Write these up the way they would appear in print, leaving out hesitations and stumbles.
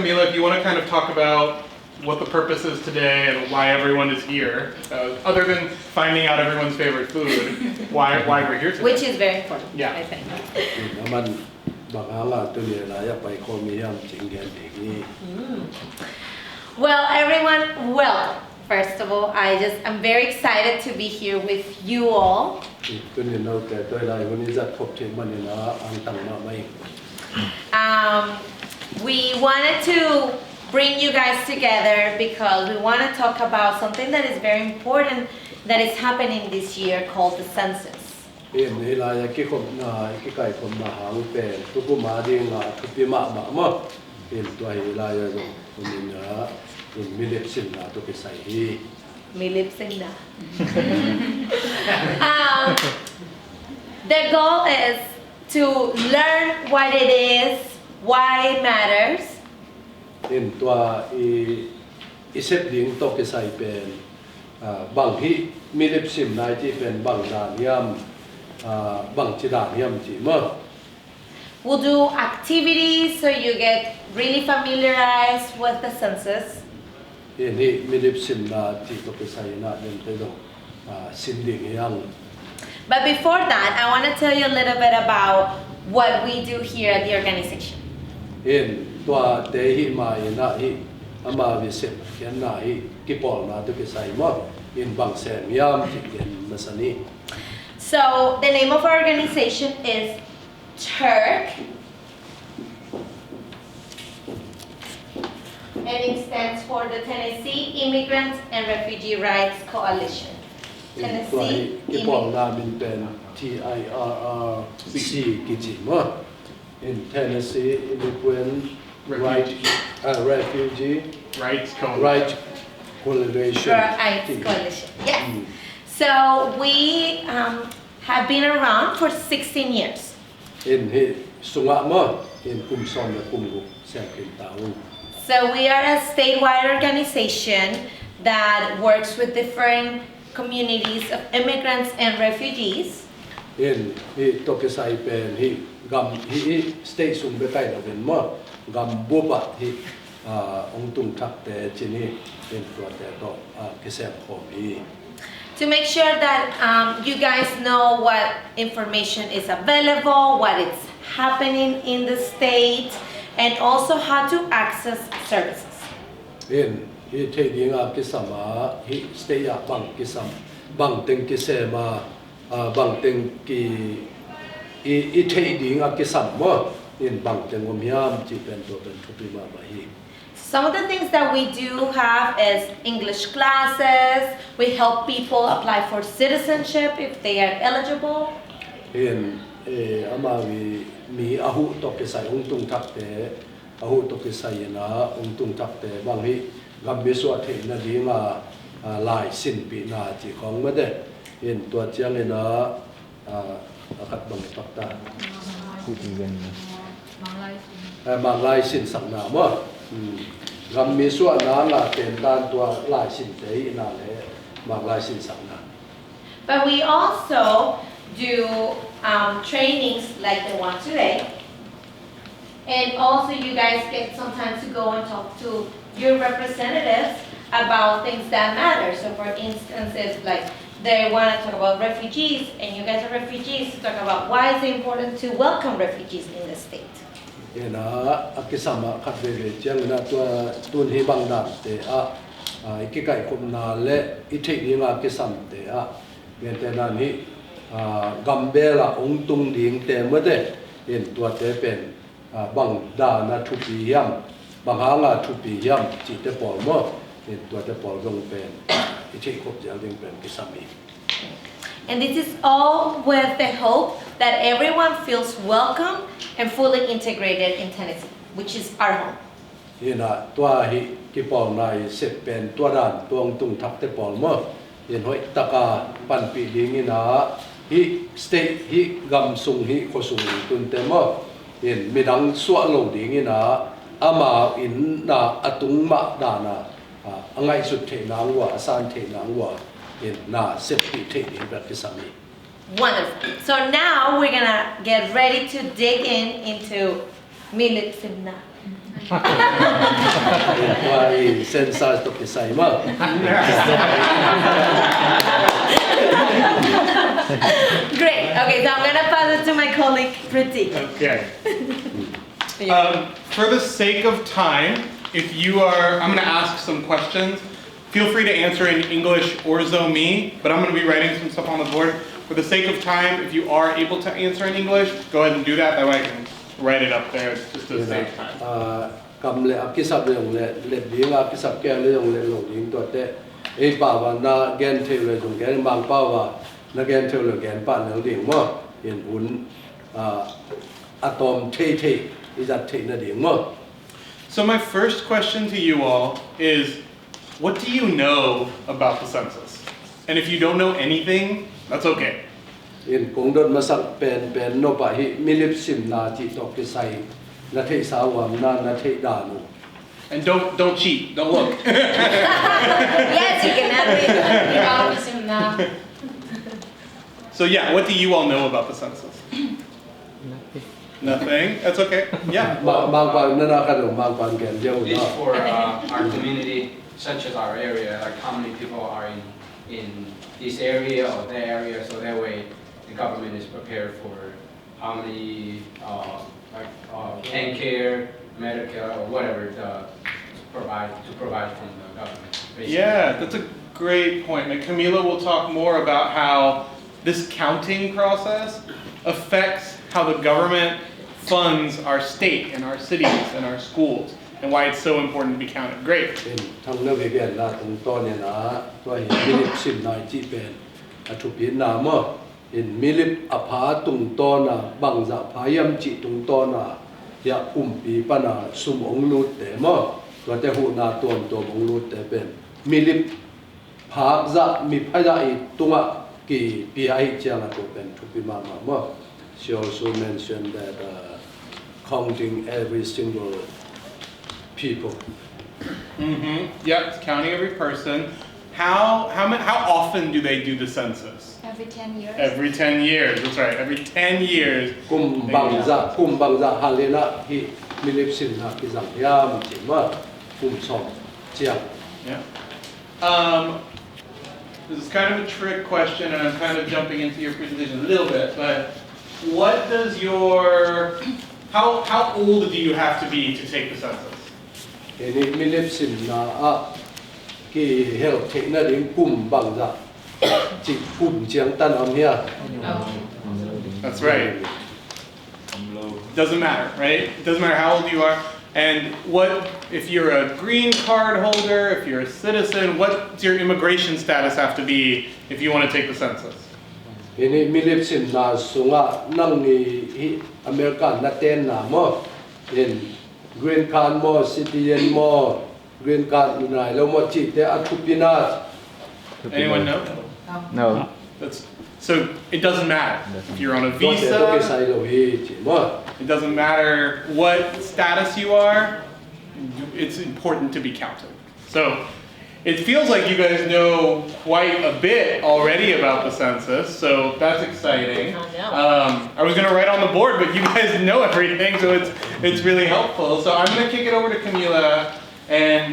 Camila, if you want to kind of talk about what the purpose is today and why everyone is here, other than finding out everyone's favorite food, why we're here today. Which is very important, Yeah. I think. Well, everyone, welcome. First of all, I'm very excited to be here with you all. We wanted to bring you guys together because we want to talk about something that is very important that is happening this year called the census. Milip simna. The goal is to learn what it is, why it matters. We'll do activities so you get really familiarized with the census. But before that, I want to tell you a little bit about what we do here at the organization. So the name of our organization is TURK, and it stands for the Tennessee Immigrant and Refugee Rights Coalition. Tennessee in Tennessee Immigrant Refugee Rights Coalition. Yes. So we have been around for 16 years. So we are a statewide organization that works with different communities of immigrants and refugees. To make sure that you guys know what information is available, what is happening in the state, and also how to access services. Some of the things that we do have is English classes. We help people apply for citizenship if they are eligible. But we also do trainings like the one today. And also you guys get sometimes to go and talk to your representatives about things that matter. So for instance, if like they want to talk about refugees and you guys are refugees, to talk about why it's important to welcome refugees in the state. Gambela hongtung ding temade in tuatepen bang dana tupiam banganga tupiam chite polmo in tuatepol gong pen ichikop jaling pen kisami. And this is all with the hope that everyone feels welcome and fully integrated in Tennessee, which is our home. Ina tuahi kipol nai sepen tuadan tuang tung takte polmo in hoi taka panpi dingina hi state hi gam sung hi khosung tun temo in midang swalo dingina ama in na atung ma dana angai sut the nangwa asan the nangwa in na septi the in bakisami. Wonderful. So now we're gonna get ready to dig into milip simna. ตัวcensus ตกที่ใส่มา Great. Okay, so I'm gonna pass it to my colleague Pratik. Okay. For the sake of time, if you are, I'm going to ask some questions. Feel free to answer in English or Zomi, but I'm going to be writing some stuff on the board. For the sake of time, if you are able to answer in English, go ahead and do that. That way I can write it up there just to save time. กำเละกิสับเรื่องเละเล็ดเลี้ยงกิสับแกเรื่องเละหลงยิงตัวเตะไอ้ป่าวนาแกนเทวเลยจงแกนบางเป้าว่านาแกนเทวเลยแกนป่าเหลืองดิ่งมั่วเห็นหุ่นอะตอมเท่อิจัดเทน่ะดิ่งมั่ว So my first question to you all is, what do you know about the census? And if you don't know anything, that's okay. เห็นกงดนมาสักเป็นโนบะฮิมิลิปซิมนาจิตอกที่ใส่นาเทสาวามนาเทดานุ And don't cheat. Don't look. Yes, you can have it. So yeah, what do you all know about the census? Nothing. That's okay. Yeah. บางปันนั่นนะกันหรือบางปันแกนเดียว It's นะ for our community, such as our area, like how many people are in this area or that area, so that way the government is prepared for how many hand care, Medicare, or whatever to provide from the government. Basically. Yeah, that's a great point. And Camila will talk more about how this counting process affects how the government funds our state and our cities and our schools and why it's so important to be counted. Great. เป็นทั้งเรื่องเรียนนะตรงต้นเนี่ยนะตัวเห็นมิลิปซิมนายที่เป็นทุกปีนาเมื่อเห็นมิลิปอภาตรงต้นนะบางจะพายามจิตรงต้นนะอยากปีปนาสุมองลุดแต่เมื่อตัวแต่หูนาตัวองลุดแต่เป็นมิลิปพาจะมีพายาอีตรงกี่ปีไอเจ้าตัวเป็นทุกปีมาเมื่อ She also mentioned that counting every single people. Yep, it's counting every person. How often do they do the census? Every 10 years. Every 10 years. That's right. Every 10 years. กุมบางจะฮาเลนะที่มิลิปสินนะที่สังยามจิมากุมสองเจียง Yeah. This is kind of a trick question, and I'm kind of jumping into your presentation a little bit, but what does how old do you have to be to take the census? เห็นมิลิปสินนะกี่เฮลเทคนะดิ้งกุมบางจะจิกุมเจียงตันอเมีย That's right. Doesn't matter, right? It doesn't matter how old you are. And if you're a green card holder, if you're a citizen, what's your immigration status have to be if you want to take the census? เห็นมิลิปสินนะสุงะนั่งนี่อเมริกันนัดเต้นนะมั้งเห็นกรีนการ์ดมั้งซิติเซนมั้งกรีนการ์ดอยู่ไหนแล้วมั้งจิตแต่อัตุปินา Anyone know? No. So it doesn't matter if you're on a ตัวแต่ตัวกี่ visa. ใส่เราฮีจิมั้ง It doesn't matter what status you are. It's important to be counted. So it feels like you guys know quite a bit already about the census. So that's exciting. I was going to write on the board, but you guys know everything, so it's really helpful. So I'm going to kick it over to Camila, and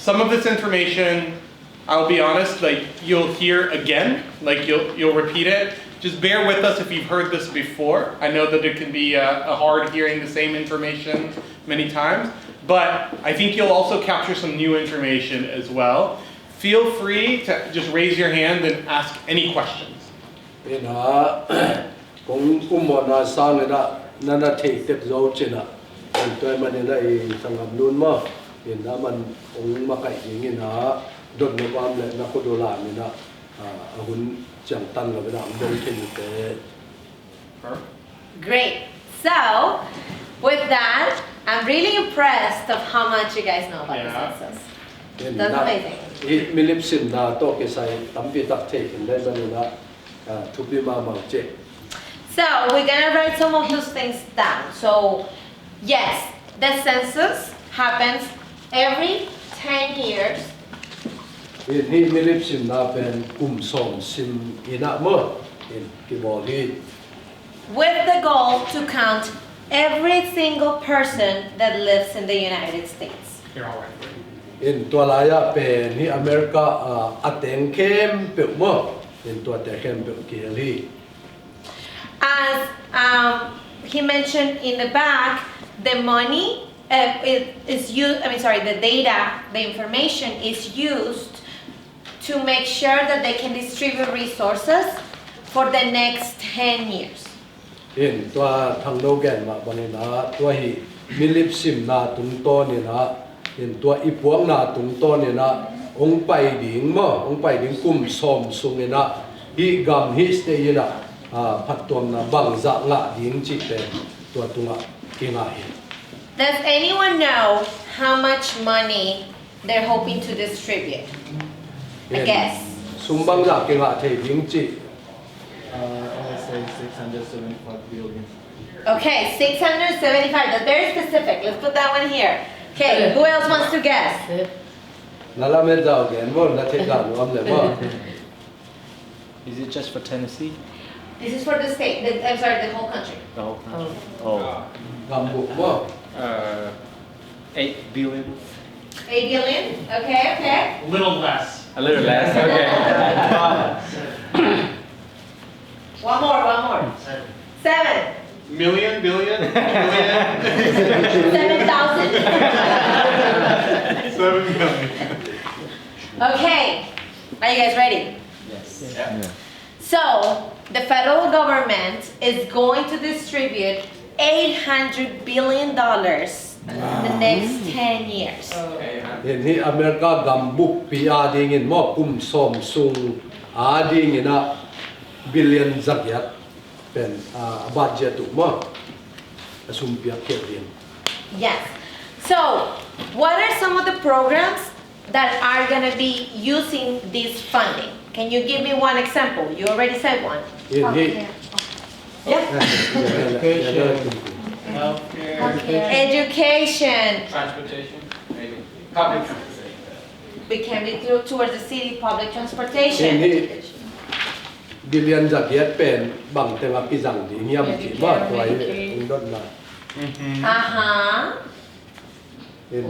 some of this information, I'll be honest, like you'll hear again, like you'll repeat it. Just bear with us if you've heard this before. I know that it can be a hard hearing the same information many times, but I think you'll also capture some new information as well. Feel free to just raise your hand and ask any questions. เป็นหาของกุมบ่นาสร้างเลยนะนั่นน่ะเทเต็บโซจินะเป็นตัวมันได้สังคมนู้นมั้งเห็นนะมันองมาไก่อย่างงี้นะดดในความเลยนะโคโดลานี่นะหุ่นจังตันกับไปนะดงเทนเต Great. So, with that, I'm really impressed of how much you guys know about Yeah. the census. เห็น That's นะ amazing. มิลิปสินนะโตเกใส่ตั้มปีตักเทเห็นได้บ้างนะทุกปีมาบางเจ So, we're gonna write some of those things down. So, yes, the census happens every 10 years. นี่มิลิปสินนะเป็นกลุ่มสองสินอินะเมื่อเห็นกี่บอลี with the goal to count every single person that lives in the United States. You're all right. in tua laya pen hi America ateng khempeuh mo in tua te khempeuh kieli. As he mentioned in the back, the money is used, the data, the information is used to make sure that they can distribute resources for the next 10 years. In tua thang no gen ma banina tua hi milip simna tung to ni na in tua ipuang na tung to ni na ong pai ding kum som sung ina hi gam hi stay ina phat tuam na bang za nga ding chi te tua tunga kinga hi. Does anyone know how much money they're hoping to distribute? I guess. Sumbang za kinga thei ding chi. I say 675 billion. Okay, 675. That's very specific. Let's put that one here. Okay, who else wants to guess? Nalamed za gen mo na thei ga no am le mo. Is it just for Tennessee? This is for the state. The whole country. The whole country? Oh. Gam bu mo. 8 billion. 8 billion? Okay. A little less. A little less, okay. One more. 7. Million, billion, billion. 7,000. 7 million. Okay. Are you guys ready? Yes. Yeah. So, the federal government is going to distribute $800 billion in the next 10 years. In hi America gam bu pi a ding in mo kum som sung a ding ina billion zagyat pen budget tu mo asum pia kelin. Yes. So, what are some of the programs that are going to be using this funding? Can you give me one example? You already said one. In hi Yeah. Healthcare. Education. Transportation, maybe. Public transportation. We can be towards the city public in transportation. hi billion zagyat pen bang tenga pizang ding yam chi mo toy ung dot na. In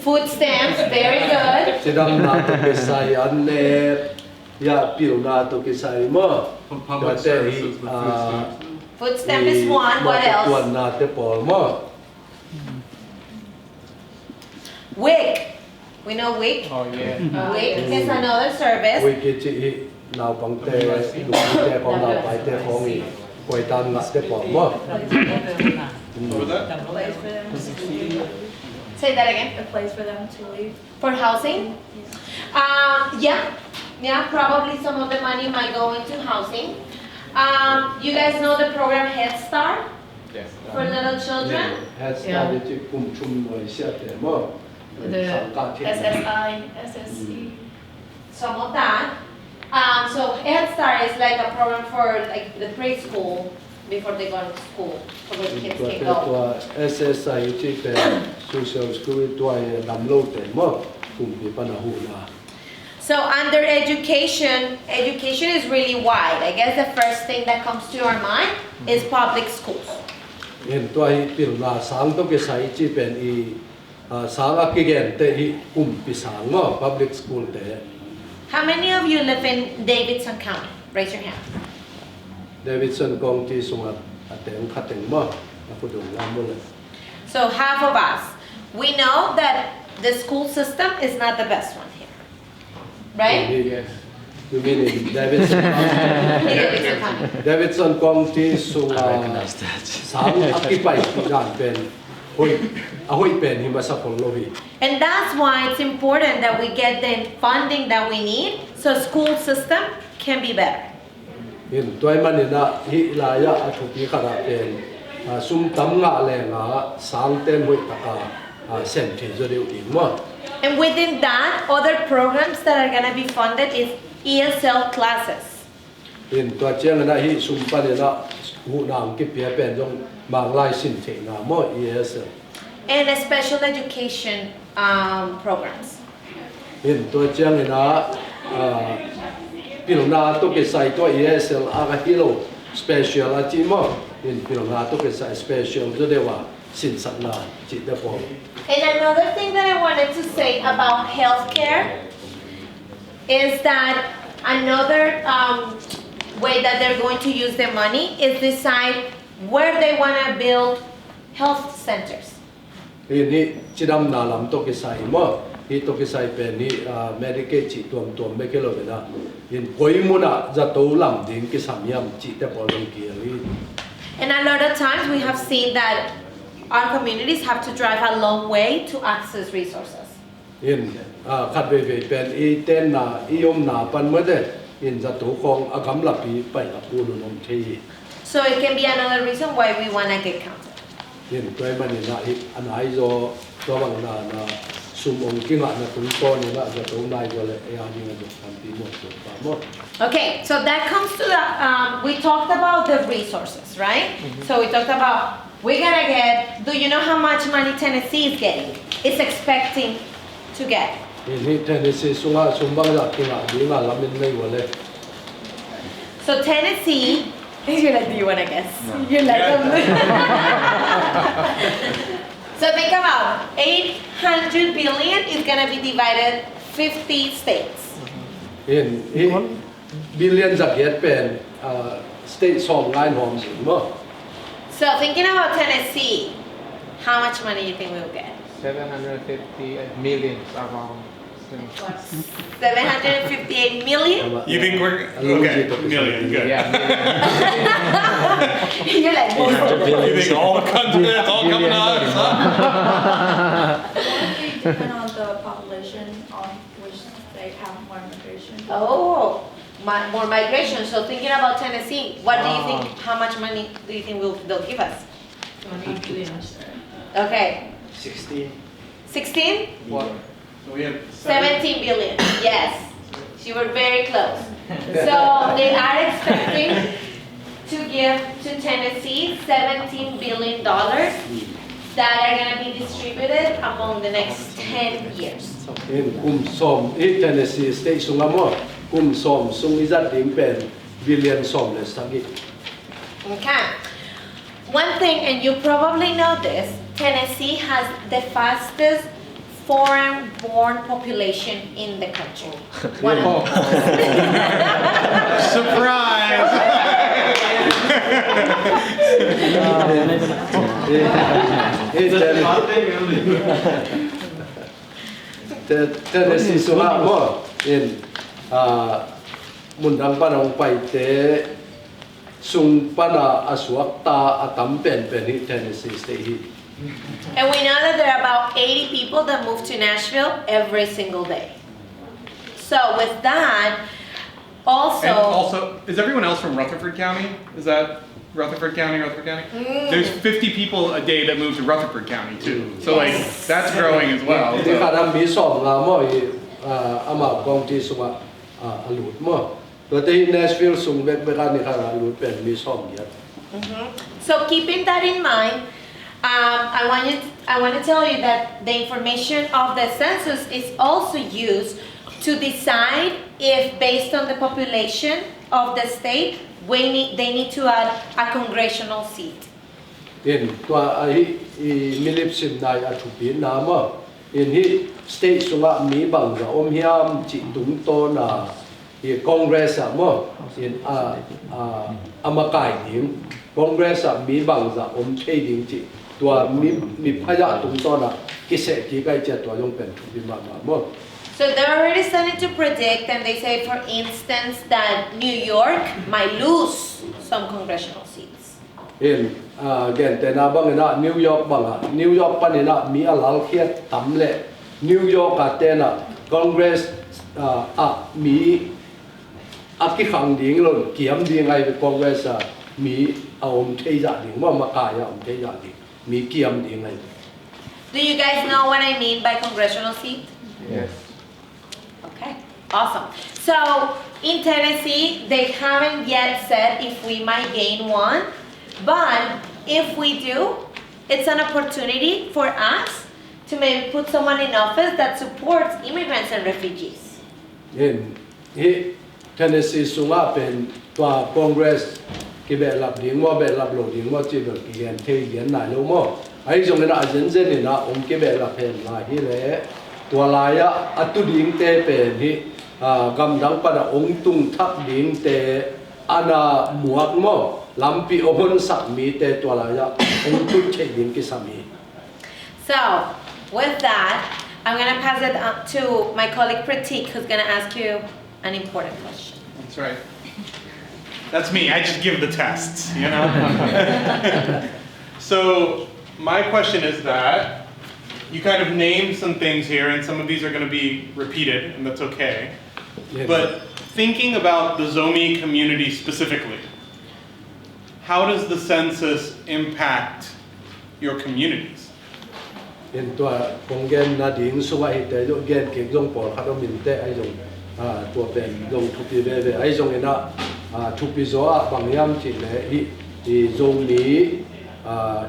Food stamps, very good. sidam na to kesai anne ya pil na to kesai mo. Public services, the food stamps. Food stamp is one. What else? Tuan na te pol mo. WIC. We know WIC. Oh, yeah. WIC is another service. Wi ki chi nào bằng tê đủ tê con nào phải tê con gì quay tan ngặt tê bỏ mơ. What was that? Say that again. A place for them to live. For housing? Yeah, probably some of the money might go into housing. You guys know the program Head Start Yes. for little children? Hết start chi cùng chung người xe tê mơ. The SSI, SSC. Some of that. So Head Start is like a program for like the preschool before they go to school, so where the kids Tua can tê go. tua SSI chi tê social school tua làm lâu tê mơ cùng bị pan hu na. So under education, education is really wide. I guess the first thing that comes to your mind is public schools. In tua hi pil na sang to ke sai chi pen I sang a ki gen tê hi pi sang mo public school tê. How many of you live in Davidson County? Raise your hand. Davidson kong ti sunga ateng khateng mo aku dong lam mo le. So half of us. We know that the school system is not the best one here, right? Yes. You mean in Davidson? In Davidson County. Davidson kong ti sunga sang akipai dan pen ahoy pen himasa kong lobi. And that's why it's important that we get the funding that we need so school system can be better. In toy manina hi laya athupi khara pen sum tam nga le nga sang ten hoi taka sen the zo deu ding mo. And within that, other programs that are going to be funded is ESL classes. In toy chiang na hi sum panina hu nang ki pia pen jong mang lai sin the na mo yes. And special education programs. In toy chiang na pil na to ke sai to ESL aga hilo special อาจีมั้งเห็นพี่น้องหาตัวเป็นสาย special จะได้ว่าสินสักนาจิตได้พอ And another thing that I wanted to say about healthcare is that another way that they're going to use their money is decide where they want to build health centers. ทีนี้จีดำนาลำตัวกิสายมั้งที่ตัวกิสายเป็นนี่Medicaid จิตตัวไม่เกี่ยวเลยนะเห็นป่วยมุนะจะตัวลำดิ่งกิสามยามจิตได้พอลงเกี่ยวเลย And a lot of times we have seen that our communities have to drive a long way to access resources. เห็นขัดเวเป็นอีเต้นนาอียมนาปันเมื่อเดเห็นจะตัวของอากำลับปีไปกับผู้ดุนมที So it can be another reason why we want to get counted. เห็นตัวมันนี่นะอันไหนตัวบางนาซุ่มองกิ้งอ่ะนะตุ้งโตนี่นะจะตัวนายก็เลยนี่ก็จะทำปีหมดตัวหมด Okay, so that comes to the, we talked about the resources, right? So we talked about, we're gonna get, do you know how much money Tennessee is getting? It's expecting to get. นี่เทนเนสซีสุ่มบางอย่างกิ้งอ่ะดีงานละมินไม่หมดเลย So Tennessee, you're like, do you wanna guess? You're like, so think about 800 billion is gonna be divided 50 states. เห็นบิลเลียนจากเฮ็ดเป็นสเตทสองล้านหอมสิมั้ง So thinking about Tennessee, how much money you think we'll get? 750 million around. 758 million? You think we're okay? Million, good. Yeah, You're like, You think all the country, it's all coming to us? Huh? It will depend on the population on which they have more migration. oh, more migration. So thinking about Tennessee, what do you think, how much money do you think they'll give us? 20 billion, sir. Okay, 16. 16? What? So we have 17 billion, yes. You were very close. So they are expecting to give to Tennessee $17 billion that are going to be distributed among the next 10 years. เห็นกลุ่มสมเทนเนสซีสเตทสุ่งมั้งกลุ่มสมสุ่งอิจัดดิ่งเป็นบิลเลียนสมเลยสักที Okay. One thing, and you probably know this, Tennessee has the fastest foreign-born population in the country. One of surprise. เทนเนสซีสุ่งมั้งเห็นมุนดังปานองไปเตสุ่งปานาอสวกตาอัตมเป็นที่เทนเนสซีสเตท And we know that there are about 80 people that move to Nashville every single day. So with that, And also, also, is everyone else from Rutherford County? Is that Rutherford County? There's 50 people a day that move to Rutherford County too. So like that's growing as well. ที่ขา So. ดมีสองงามมั้งอามาบางที่สุ่งอลุดมั้งตัวที่เนสฟิลสุ่งเบกการนี่ขาดอลุดเป็นมีสองเยอะ so keeping that in mind, I want to tell you that the information of the census is also used to decide if, based on the population of the state, they need to add a congressional seat. เห็นตัวมิลิปสิมนายอัฐปีน้ำมั้งเห็นที่สเตทสุ่งมีบางจะอมยามจิตตุงโตนาคอนเกรสมั้งเห็นมาไกดิ่งคอนเกรสมีบางจะอมเทดิ่งจิตัวมีพยาตุงโตนากิเศษที่ใกล้จะตัวยงเป็นทุกที่มามั้ง So they're already starting to predict, and they say, for instance, that New York might lose some congressional seats. เห็นเด่นแต่นาบางนะนิวยอร์กบางนิวยอร์กปันนะมีอะไรเขียนต่ำเลยนิวยอร์กเต้นะคอนเกรสมีกี่ครั้งดิ่งเลยเกี่ยมดิ่งไงคอนเกรสมีเอาเทยาดิ่งว่ามาขายเอาเทยาดิ่งมีเกี่ยมดิ่งไง Do you guys know what I mean by congressional seat? Yes. Okay, awesome. So in Tennessee, they haven't yet said if we might gain one, but if we do, it's an opportunity for us to maybe put someone in office that supports immigrants and refugees. เห็นเทนเนสซีสุ่งเป็นตัวคอนเกรส cái bè lập điếng mà bè lập lộ điếng mà chỉ được cái gen thei gen này luôn mà ấy trong cái nào dân dân này na cái bè lập hèn lại hi lẽ tua lại á tu điếng tê bè hi cầm đắng pa đã tung thắc điếng tê ana muak mà làm pi ôn sắc mi tê tua lại á tu chơi điếng cái sắc mi. So, with that, I'm going to pass it on to my colleague Pratik, who's going to ask you an important question. That's right. That's me. I just give the tests, you know? So my question is that you kind of named some things here, and some of these are going to be repeated, and that's okay. Yeah. But thinking about the Zomi community specifically, how does the census impact your communities? Hiện tua công gen na điếng số vậy để dùng gen kịp dùng bỏ khát mình tệ ai dùng tua bền dùng thu pi về ai dùng na thu pi gió bằng yam chỉ lệ thì dùng mỹ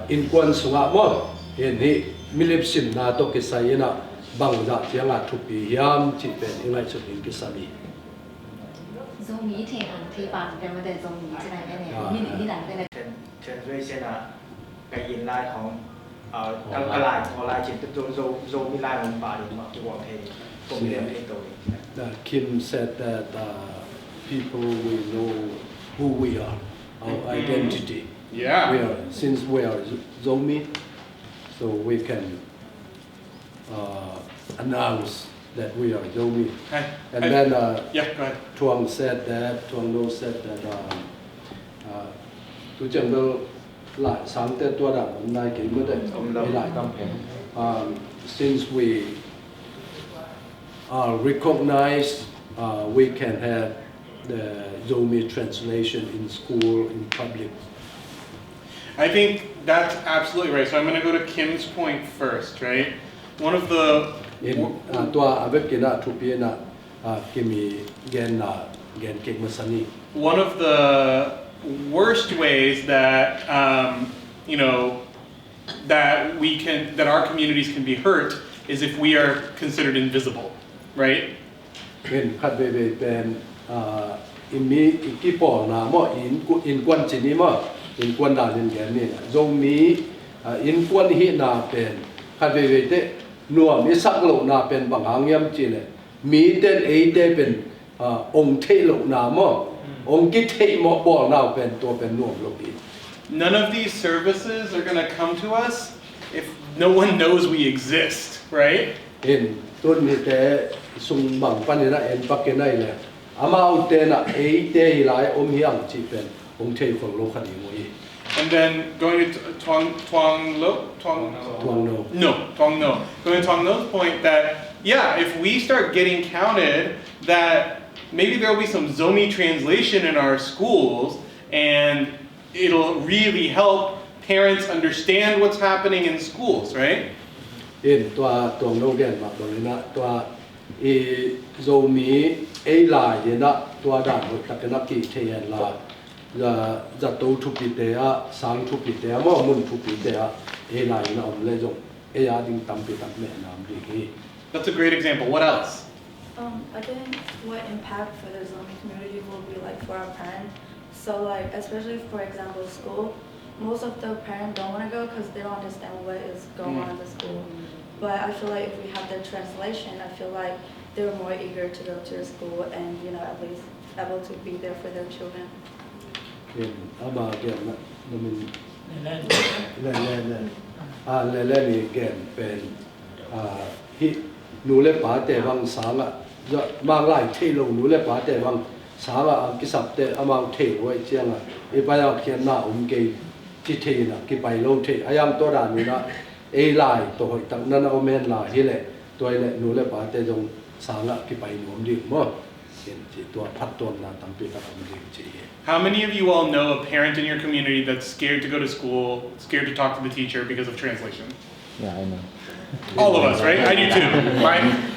in quan sung ạ mò hiện thì milip simna to cái sai na bằng dạ tiếng thu pi yam chỉ bền in lại xuất hiện cái sai. Zomi thì ăn thì bạn cái mà để Zomi thế này cái này mình làm cái này. Translation là cái in line ของกลายของลายจิตโซมีลายของป่าดีมากที่ว่าเพลงผมเรียนเพลงตัวนี้ Kim said that people will know who we are, our identity. Yeah. Since we are Zomi, so we can announce that we are Zomi. And then yeah, go ahead. Tuang said that tu chẳng đâu lại sáng tên tua đảng hôm nay cái mới đây lại since we are recognized, we can have the Zomi translation in school, in public. I think that's absolutely right. So I'm going to go to Kim's point first, right? One of the tua avec kena thupi na kimi gen kek masani. One of the worst ways that that our communities can be hurt is if we are considered invisible, right? When khat be pen imi ikipo na mo in kwan chini mo in kwan da nin gen ni Zomi in kwan hi na pen khat be te nuam mi sak lo na pen bang hangyam chi le mi ten e te pen ong thei lo na mo ong ki thei mo bol na pen to pen nuam lo bi. None of these services are going to come to us if no one knows we exist, right? In tun ni te sung bang pan ni na en pak ke nai le amau te na e te lai om hiang chi pen ong thei fong lo khani mo yi. And then going to Tuang No. Going to Tuang No's point that, yeah, if we start getting counted, that maybe there'll be some Zomi translation in our schools, and it'll really help parents understand what's happening in schools, right? In Tuang No gen ma do na tua e Zomi e la ye na tua da ho ta ke na ki thei en la za to thu pi te a sang thu pi te a mo mun thu pi te a e la na om le jong e a ding tam pi tam me nam ri hi. That's a great example. What else? I think what impact for the Zomi community will be like for our parents. So like, especially for example, school, most of the parents don't want to go because they don't understand what is going on in the school. But I feel like if we have the translation, I feel like they're more eager to go to the school and, you know, at least able to be there for their children. Ama gen na min le ni gen pen hi nu le pa te bang sang a mang lai thei lo nu le pa te bang sang a ki sap te amang thei wai chiang a e pa ya khian na ke chi thei na ki pai lo thei ayam to da ni na e lai to hoi tak na o men la hi le toi le nu le pa te jong sang a ki pai nom di mo ken chi to phat ton na tam pi ka am di chi. How many of you all know a parent in your community that's scared to go to school, scared to talk to the teacher because of translation? Yeah, I know. All of us, right? I do too.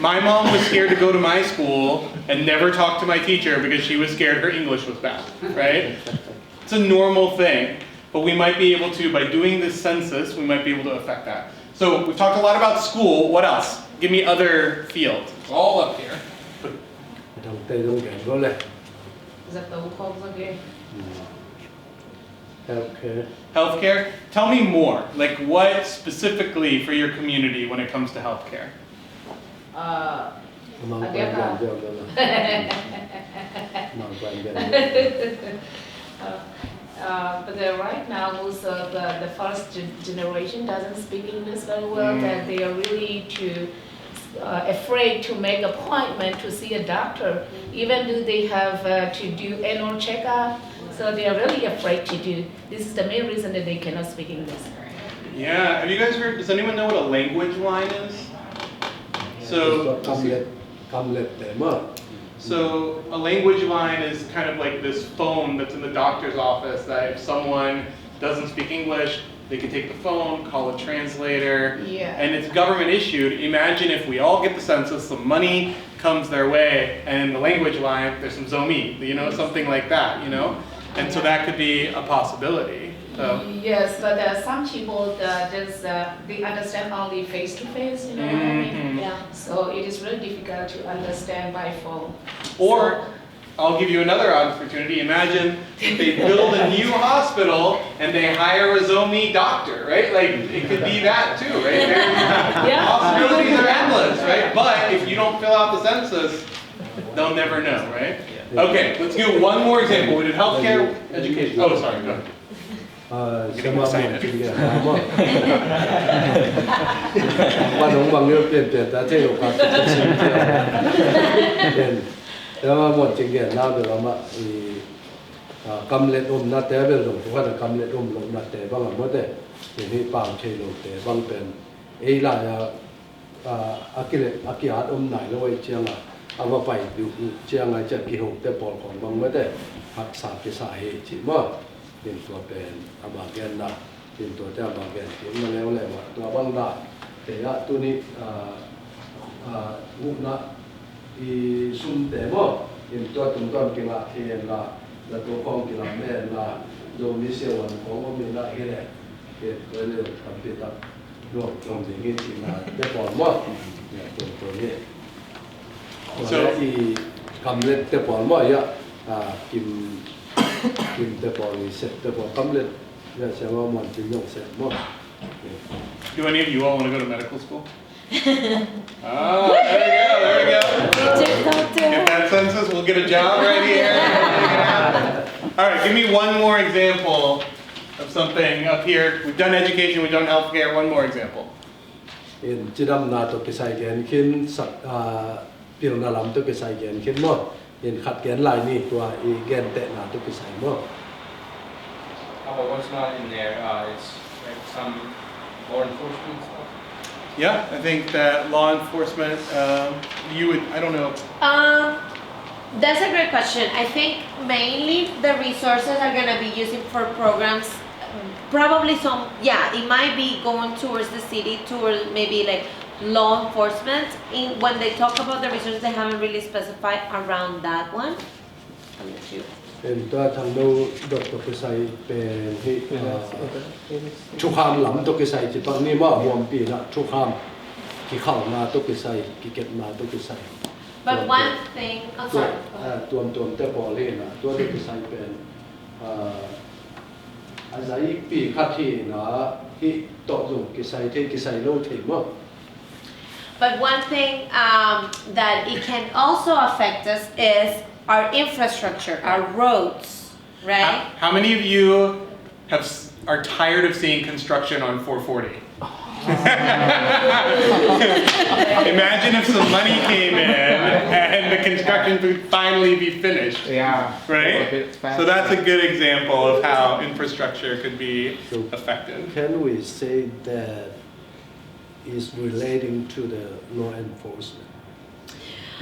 My mom was scared to go to my school and never talk to my teacher because she was scared her English was bad, right? It's a normal thing, but we might be able to, by doing this census, we might be able to affect that. So we've talked a lot about school. What else? Give me other fields. It's all up here. healthcare Healthcare. Tell me more. Like what specifically for your community when it comes to healthcare? มังกรเดียวกันละมังกรเดียว But right now, most of the first generation doesn't speak English very well. That they are really afraid to make appointment to see a doctor, even though they have to do annual checkup. So they are really afraid to do. This is the main reason that they cannot speak English. Yeah. Have you guys heard? Does anyone know what a language line is? So. กำเล็บแต่เมื่อ So a language line is kind of like this phone that's in the doctor's office that if someone doesn't speak English, they can take the phone, call a translator, Yeah. and it's government issued. Imagine if we all get the census, some money comes their way, and in the language line, there's some Zomi, something like that, And so that could be a possibility. So. Yes, but some people they understand only face to face. You know what I mean? Yeah. So it is really difficult to understand by phone. Or I'll give you another opportunity. Imagine if they build a new hospital and they hire a Zomi doctor, right? Like it could be that too, right? Possibilities are endless, right? But if you don't fill out the census, they'll never know, right? Okay, let's do one more example. We did healthcare, education. Oh, sorry, go ahead. สมาชิกจริงๆว่าน้องบางเรื่องเปลี่ยนแต่เที่ยวกับสิ่งที่เป็นแต่ว่าหมดจริงๆน่าเบื่อมากกำเล็ดนัดแต่เป็นหลงทุกคนกำเล็ดหลงนัดแต่บางอันว่าแต่อย่างนี้ปางเชลงแต่บางเป็นล่ะอากิอาไหนแล้วไอ้เชียงเอามาไปดูเชียงจะกี่หงแต่ปอดของบางว่าแต่หักษากิสาเหตุที่ว่าเป็นตัวเป็นอาบาเกนนะเป็นตัวแต่อาบาเกนเขียนมาแล้วเลยว่าตัวบางได้แต่ละตัวนี้มุกนะอีซุ่มแต่ว่าเป็นตัวตุ่มต้นกินละเทียนละแล้วตัวของกินละแม่ละโดมิเซวันของก็มีละเฮเลเกิดตัวเรื่องทำเป็นตับรวมตรงนี้จริงนะได้ปอดว่าเนี่ยตัวนี้ตัวที่กำเล็ดแต่ปอดว่าอย่ากินแต่ปอดเสร็จแต่ปอดกำเล็ดอย่าใช้ว่ามันเป็นยกเสร็จว่า Do any of you all want to go to medical school? Oh, there we go. Get that census, we'll get a job right here. All right, give me one more example of something up here. We've done education, we've done healthcare. One more example. In Chidam na to kisai gen kin pil na lam to kisai gen kin mo. In khat gen lai ni tua I gen te na to kisai mo. What's not in there? It's like some law enforcement stuff. Yeah, I think that law enforcement, I don't know. That's a great question. I think mainly the resources are going to be using for programs. Probably it might be going towards the city, towards maybe like law enforcement. When they talk about the resources, they haven't really specified around that one. I'll let you. เป็นตัวทางโน้ดอกตัวkisaiเป็นที่ชุกคำหลังตัวkisaiจิตนี้ว่าห่วงปีละชุกคำกี่เข้ามาตัวkisaiกี่เก็บมาตัวkisai. But one thing, I'm sorry. ตัวแต่พอเล่นนะตัวkisaiเป็นอาศัยปีขัดที่นะที่ต่อสู่kisaiที่kisaiโลเทมว่า But one thing that it can also affect us is our infrastructure, our roads, right? How many of you are tired of seeing construction on 440? Imagine if some money came in and the construction would finally be finished. Yeah. Right? So that's a good example of how infrastructure could be effective. Can we say that is relating to the law enforcement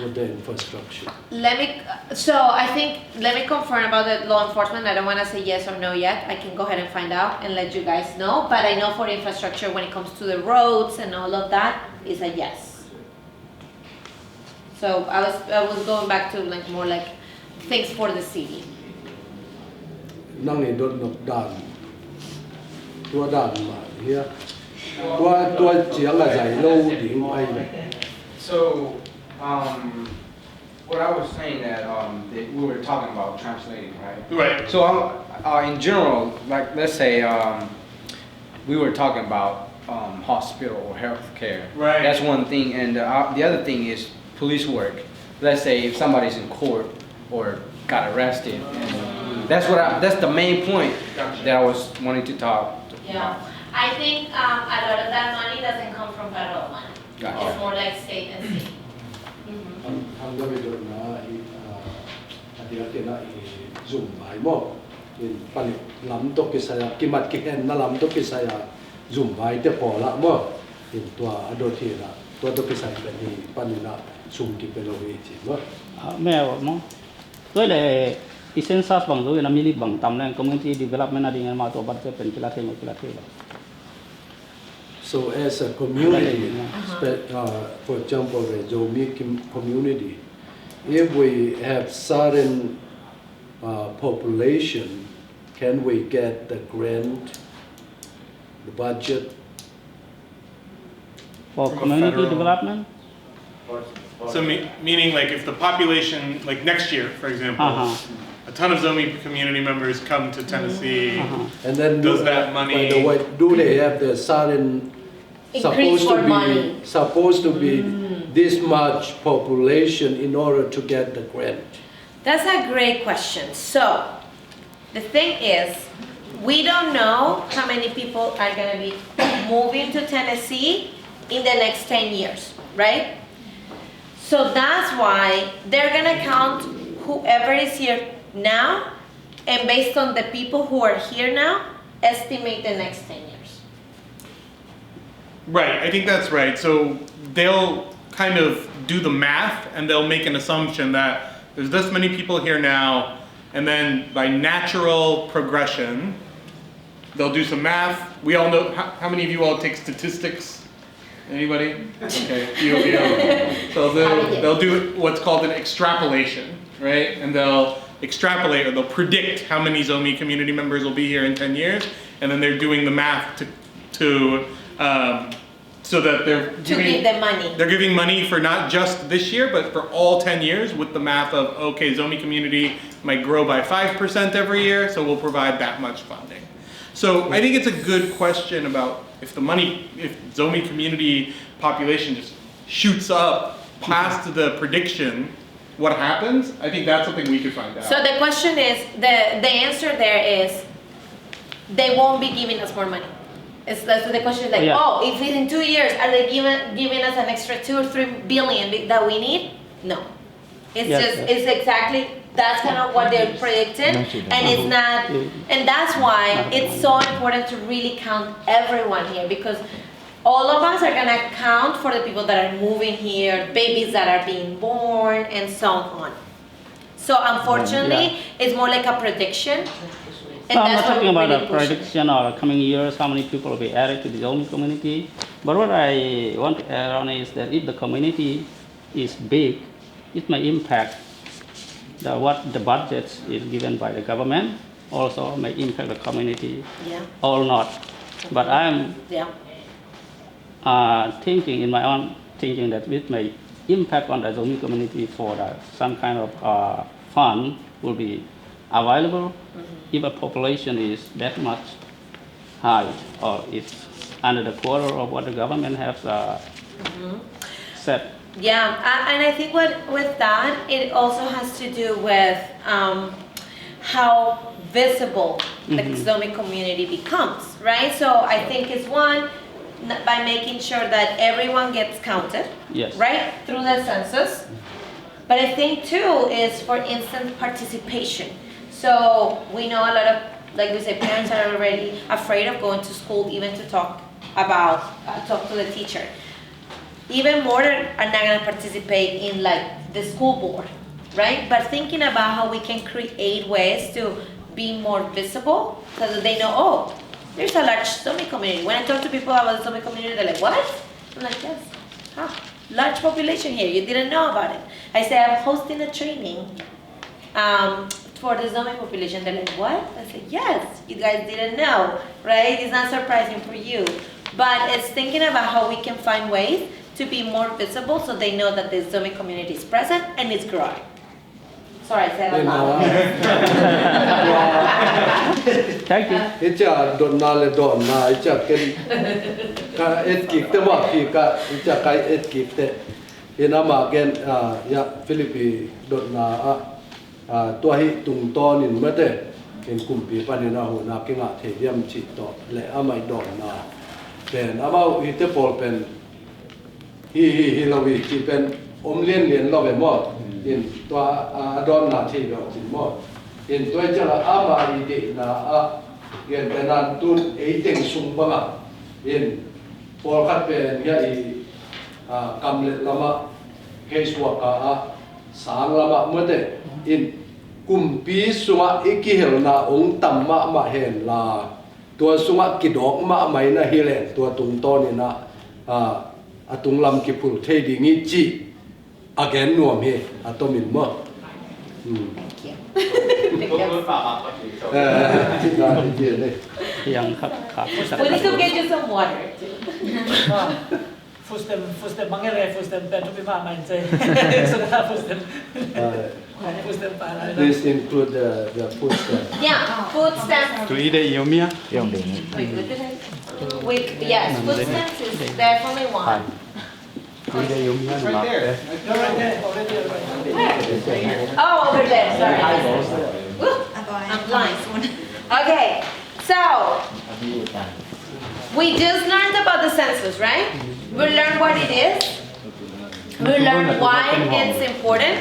with the infrastructure? Let me confirm about the law enforcement. I don't want to say yes or no yet. I can go ahead and find out and let you guys know. But I know for infrastructure, when it comes to the roads and all of that, is a yes. So I was going back to like more like things for the city. นั่งในรถนกด่านตัวด่านมาเนี่ยตัวเจียงอะไรโลดิ่งไอ้ So, what I was saying that we were talking about translating, right? Right. So in general, like let's say we were talking about hospital or healthcare. Right. That's one thing, and the other thing is police work. Let's say if somebody's in court or got arrested, and that's the main point that I was wanting to talk about. Yeah, I think a lot of that money doesn't come from federal money. Gotcha. It's more like state and city. Ang gabi doon na ati-ati na zoom bay mo. Palit lamdok kisaya kimat kihen na lamdok kisaya zoom bay te pola mo. Tua adoti na tua do kisaya ni panina zoom ki pelo iti mo. Mèo mo. Tôi là census bằng rồi là milip bằng tầm này community development là đi ngang mà tôi bắt cái pen kila thêm kila thêm. So as a community, for example, the Zomi community, if we have certain population, can we get the grant, the budget? For From a community federal- development. So meaning like if the population, like next year, for example, a ton of Zomi community members come to Tennessee. And then Does that money- by the way, do they have the certain Increase for money. supposed to be this much population in order to get the grant? That's a great question. So, the thing is, we don't know how many people are going to be moving to Tennessee in the next 10 years, right? So that's why they're going to count whoever is here now, and based on the people who are here now, estimate the next 10 years. Right, I think that's right. So they'll kind of do the math and they'll make an assumption that there's this many people here now, and then by natural progression, they'll do some math. We all know, how many of you all take statistics? Anybody? Okay, few of you. So they'll do what's called an extrapolation, right? And they'll extrapolate or they'll predict how many Zomi community members will be here in 10 years, and then they're doing the math so that they're give them money. They're giving money for not just this year, but for all 10 years with the math of, okay, Zomi community might grow by 5% every year, so we'll provide that much funding. So I think it's a good question about if Zomi community population just shoots up past the prediction, what happens? I think that's something we could find out. So the question is, the answer there is, they won't be giving us more money. So the question is like, oh, if in 2 years, are they giving us an extra 2 or 3 billion that we need? No. It's it's exactly, that's kind of what they're predicting, and it's not, and that's why it's so important to really count everyone here, because all of us are gonna count for the people that are moving here, babies that are being born, and so on. So unfortunately, it's more like a prediction. So I'm not talking about a prediction or coming years, how many people will be added to the Zomi community. But what I want to add on is that if the community is big, it may impact what the budget is given by the government, also may impact the community, or not. But I'm thinking in my own thinking that it may impact on the Zomi community for some kind of fund will be available if a population is that much high or it's under the quarter of what the government has set. Yeah, and I think with that, it also has to do with how visible the Zomi community becomes, right? So I think it's one, by making sure that everyone gets counted, right, through the census. But I think two is, for instance, participation. So we know a lot of, like we said, parents are already afraid of going to school even to talk to the teacher. Even more are not going to participate in like the school board, right? But thinking about how we can create ways to be more visible so that they know, oh, there's a large Zomi community. When I talk to people about the Zomi community, they're like, what? I'm like, yes, large population here, you didn't know about it. I say, I'm hosting a training for the Zomi population. They're like, what? I say, yes, you guys didn't know, right? It's not surprising for you. But it's thinking about how we can find ways to be more visible so they know that the Zomi community is present and it's growing. Sorry, I said a lot. Thank you. Icha donna le donna icha ken ka et kik te wa ki ka icha kai et kik te ina ma ken ya Philippi donna tua hi tung to nin ma te ken kumpi panina ho na ke nga the yam chi to le amai donna pen amau hi te pol pen hi lo wi chi pen lien lo be mo in tua donna thi lo chi mo in toi chala ama i de na gen penan tun e teng sung banga in por khat pen ya i kamlet lama case waka sang lama mate in kumpi sunga ikihel na ong tamma ma hen la tua sunga kidok ma mai na hilen tua tung to ni na atung lam ki phul thei ding i chi again nuam he atomin mo Yang khap We need to get you some water. Fustem mangere fustem petu bima mainse. Sudah fustem. Fustem para. This include the food stamp. Yeah, food stamps. To eat it, Yomia? Yes, food stamps is definitely one. Right there. Oh, over there, sorry. Woo, I'm blind. Okay, so we just learned about the census, right? We learned what it is. We learned why it's important.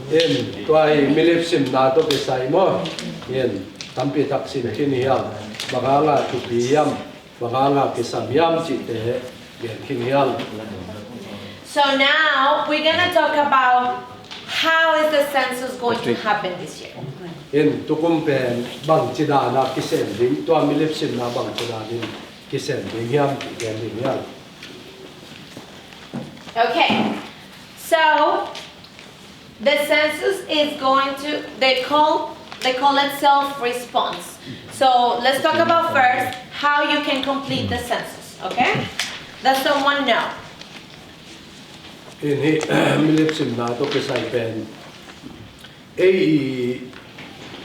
In tuai milip simna to kisai mo. In tampi taksin kiniyam. Baka nga tupiyam. Baka nga kisamyam chi theih. Gen kiniyam. So now we're gonna talk about how is the census going to happen this year. In tukum pen bang chidana kisen ding tua milip simna bang chidanin kisen ding yam gen ding yam. Okay, so the census is going to, they call it self-response. So let's talk about first how you can complete the census, okay? Does someone know? In hi milip simna to kisai pen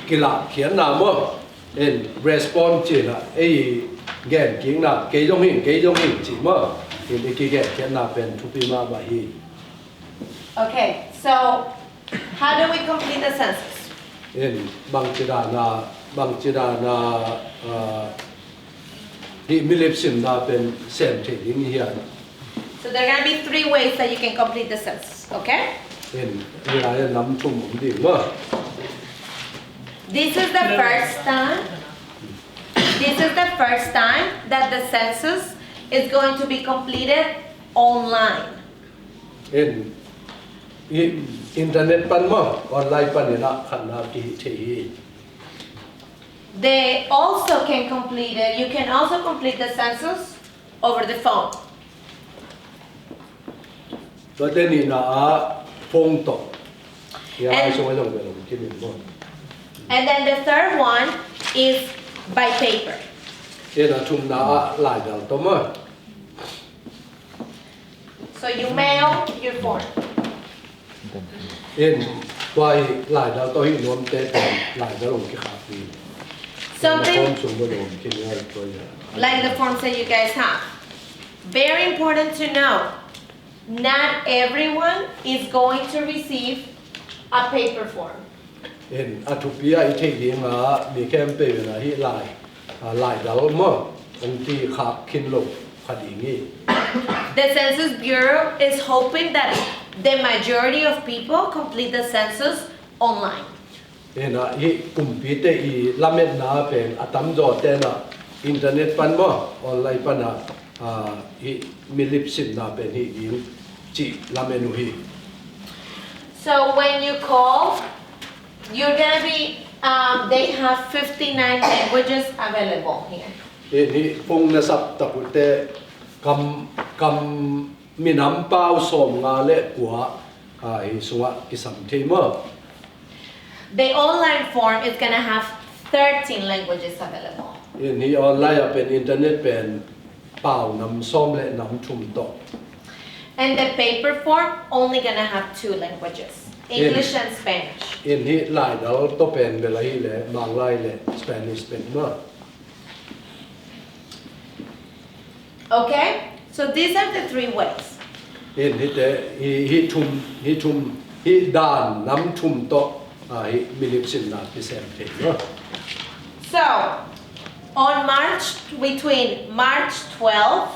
kila khian na mo in respond chi na gen king na ke jong hin chi mo in ki gen khian na pen thupi ma ba hi. Okay, so how do we complete the census? In bang chidana hi milip simna pen sem thi ding hian So there are going to be 3 ways that you can complete the census, okay? in ila nam thum ding mo. This is the first time. This is the first time that the census is going to be completed online. In internet pan mo online pan ina khan na ki theih. They also can complete it. You can also complete the census over the phone. But then in phone to. Ya And- so long belong kin mo. And then the third one is by paper. Ina thum na lai dal to mo. So you mail your form. In why lai dal to hi nom te lai dal long ki kha pi. Something Phone sung bo dom kin ya to ya. like the forms that you guys have. Very important to know, not everyone is going to receive a paper form. In atupia I thei ding mi campaign na hi lai dal mo ong ti kha kin lo khadingi. The Census Bureau is hoping that the majority of people complete the census online. Ena hi kumpi te I lamet na pen atam jo te na internet pan mo online pan na hi milip sim na pen hi ding chi lamenu hi. So when you call, you're gonna be, they have 59 languages available here. In hi pong na sap takute kam minam pau som nga le kwa hi suwa kisam the mo. The online form is gonna have 13 languages available. In hi online pen internet pen pau nam som le nam thum to. And the paper form only gonna have 2 languages. English and Spanish. in hi lai dal to pen be lai le mang lai le Spanish pen ma Okay? So these are the three ways. in hi te hi thum hi dan nam thum to hi milip sim na pi sem pe no So, on between March 12th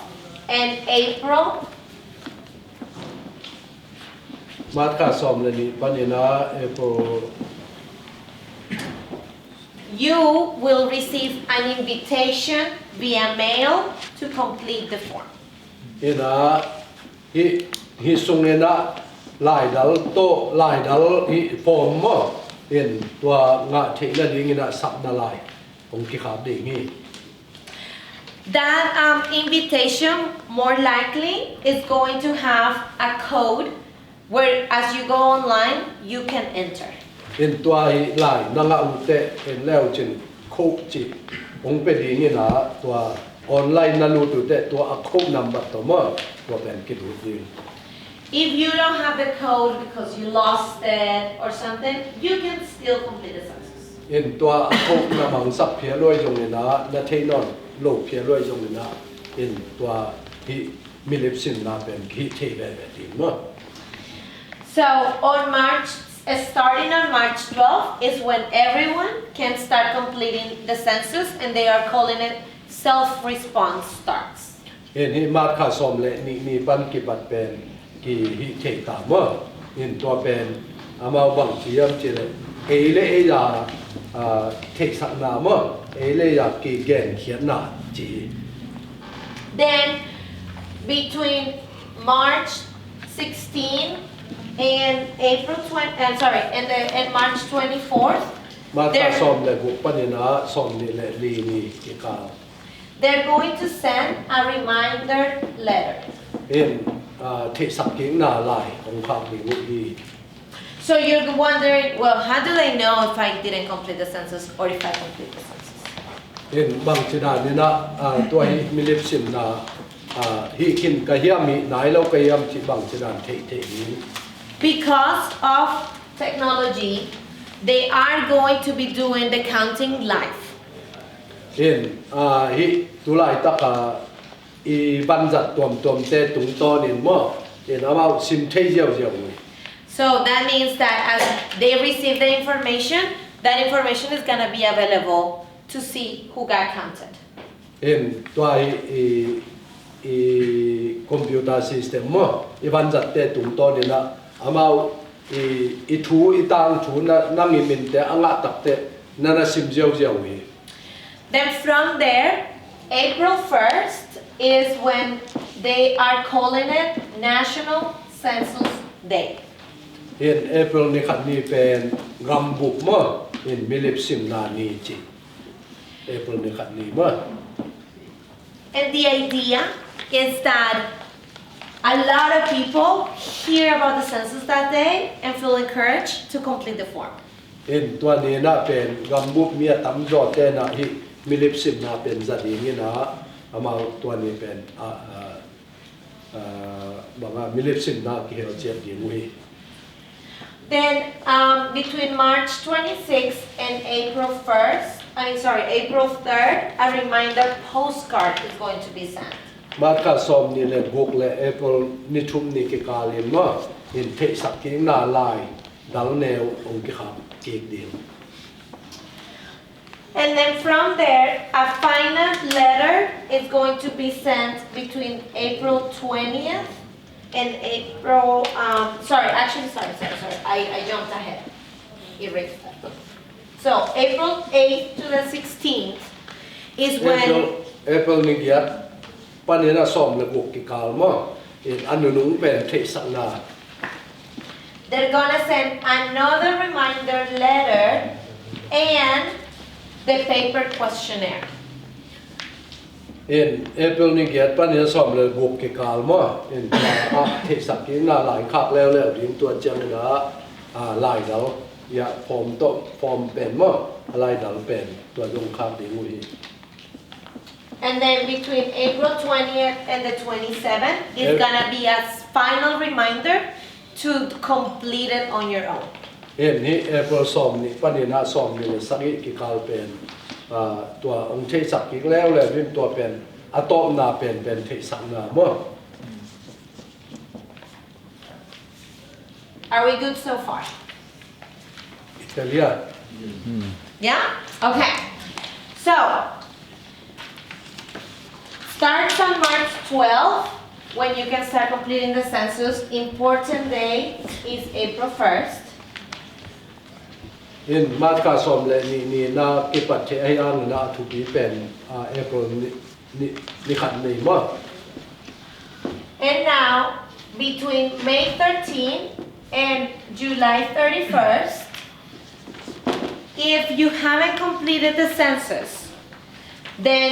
and April, ma ka som le ni panina April you will receive an invitation via mail to complete the form. ina hi sungena lai dal to lai dal hi form mo in tua nga the la ding ina sap na lai ong ki khap ding hi That invitation more likely is going to have a code where as you go online, you can enter. in tua hi lai na nga u te en leo chin kho chi ong pe ding ina tua online na lu tu te tua a code number to mo tua ben ki du ding If you don't have the code because you lost it or something, you can still complete the census. in tua a code na mang sap phia loi jong ina na thei non lo phia loi jong ina in tua hi milip sim na ben ki thei be be ding mo So starting on March 12th is when everyone can start completing the census, and they are calling it self-response starts. in hi mat kha som le ni pan ki bat pen ki hi thei ta mo in tua pen ama bang chiam chi le e ya thei sak na mo e le ya ki gen khian na chi Then between March 16 and and March 24th, ma ka There- som le bu panina som ni le li ni ki ka they're going to send a reminder letter. in thei sak ki na lai ong khap ni u hi So you're wondering, well, how do they know if I didn't complete the census or if I complete the census? in bang china ni na tua hi milip sim na hi kin ka hiam mi nai lo ka hiam chi bang china thei thei ni Because of technology, they are going to be doing the counting live. in hi tu lai ta ka I ban zat tuam te tung to nin mo in amao sim thei jiao jiao ni So that means that as they receive the information, that information is going to be available to see who got counted. in tua I computer system mo I ban zat te tung to ni na amao I thu I tang thu na mi min te anga tak te na sim jiao jiao ni Then from there, April 1st is when they are calling it National Census Day. in April ni khat ni pen ram buk mo in milip sim na ni chi April ni khat ni mo And the idea is that a lot of people hear about the census that day and feel encouraged to complete the form. in tua ni na pen ram buk mi tam jo te na hi milip sim na pen za ding ni na amao tua ni pen banga milip sim na ki hel chet ding wi Then between March 26th and April 3rd, a reminder postcard is going to be sent. ma ka som ni le buk le April ni thum ni ki ka lim mo in thei sak ki na lai dal neu ong ki kham ki ding And then from there, a final letter is going to be sent between April 20th and April, sorry, I jumped ahead. Erased that. So April 8th to the 16th is when April ni giat panina som le buk ki kal mo in anu nung pen thei sak na they're gonna send another reminder letter and the paper questionnaire. in April ni giat panina som le buk ki kal mo in thei sak ki na lai khak leo ding tua chang na lai dal ya form pen mo lai dal pen tua dong khak ding wi And then between April 20th and the 27th is Yep. gonna be a final reminder to complete it on your own. เห็นนี่เอโปรซอมนี่ปัญญาซอมนี่สักอีกกี่คาเป็นตัวองค์เทศักดิ์อีกแล้วเลยเป็นตัวเป็นอะตอมนาเป็นเทศักดิ์นาเมื่อ Are we good so far? อิตาเลีย Yeah? Okay. So, starts on March 12th when you can start completing the census. Important day is April 1st. เห็นมาตราซอมเลยนี่นาเก็บปัจเจกอันนาถูกปีเป็นเอโปรนี่ขัดนี่มั้ง And now, between May 13th and July 31st, if you haven't completed the census, then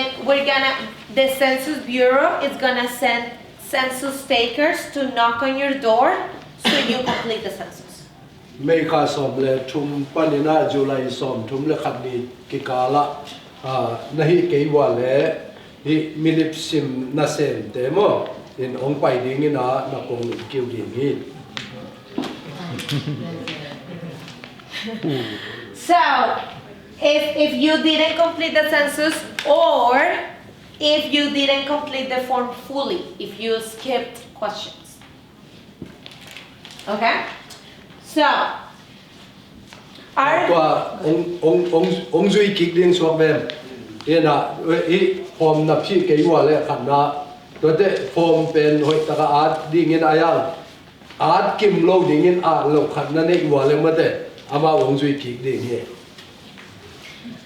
the Census Bureau is gonna send census takers to knock on your door so you complete the census. ไม่ค่าซอมเลยชุมปัญญาจุลัยซอมชุมเลยขัดนี่กิกาละนาฮิเกยวาเลยฮิมิลิปซิมนาเซนเตมอเห็นองไปดิ้งนะนักคงเกี่ยวดิ้งฮิ So, if you didn't complete the census or if you didn't complete the form fully, if you skipped questions. Okay? So, ตัวองจุยกิกเลี้ยงสวบเบมเนี่ยนะอีฟอร์มนับชีเกยวาเลยขันนะตัวเด็ฟอร์มเป็นหอยตะกอาดดิ้งเงินอายังอาดกิมโลดิ้งเงินอาโลขันนั่นเองว่าเลยมาเด็อามาองจุยกิกดิ้งเงี้ย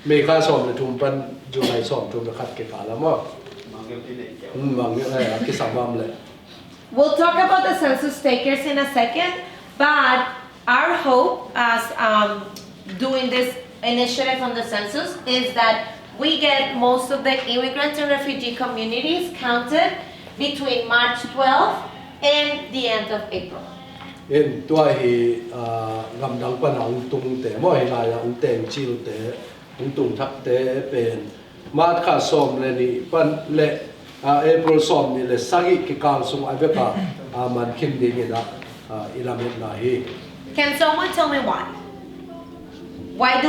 ไม่ค่าสอมเลยทุ่มปันจุลัยสอมทุ่มเลยขัดเกกาละมั้งบางอย่างอะไรกิสามวันเลย we'll talk about the census takers in a second, but our hope as doing this initiative on the census is that we get most of the immigrant and refugee communities counted between March 12th and the end of April. เห็นตัวฮีงำดังปนังตุงแต่ไม่ลายองแต่งจิวแต่องตุงทักแต่เป็นมาดข้าซอมเลยนี่ปันเละเอโปรซอมนี่เลยสักกิการส่งไอเวกามันคิมดีนี่นะอิลามิดนาฮี Can someone tell me why? Why do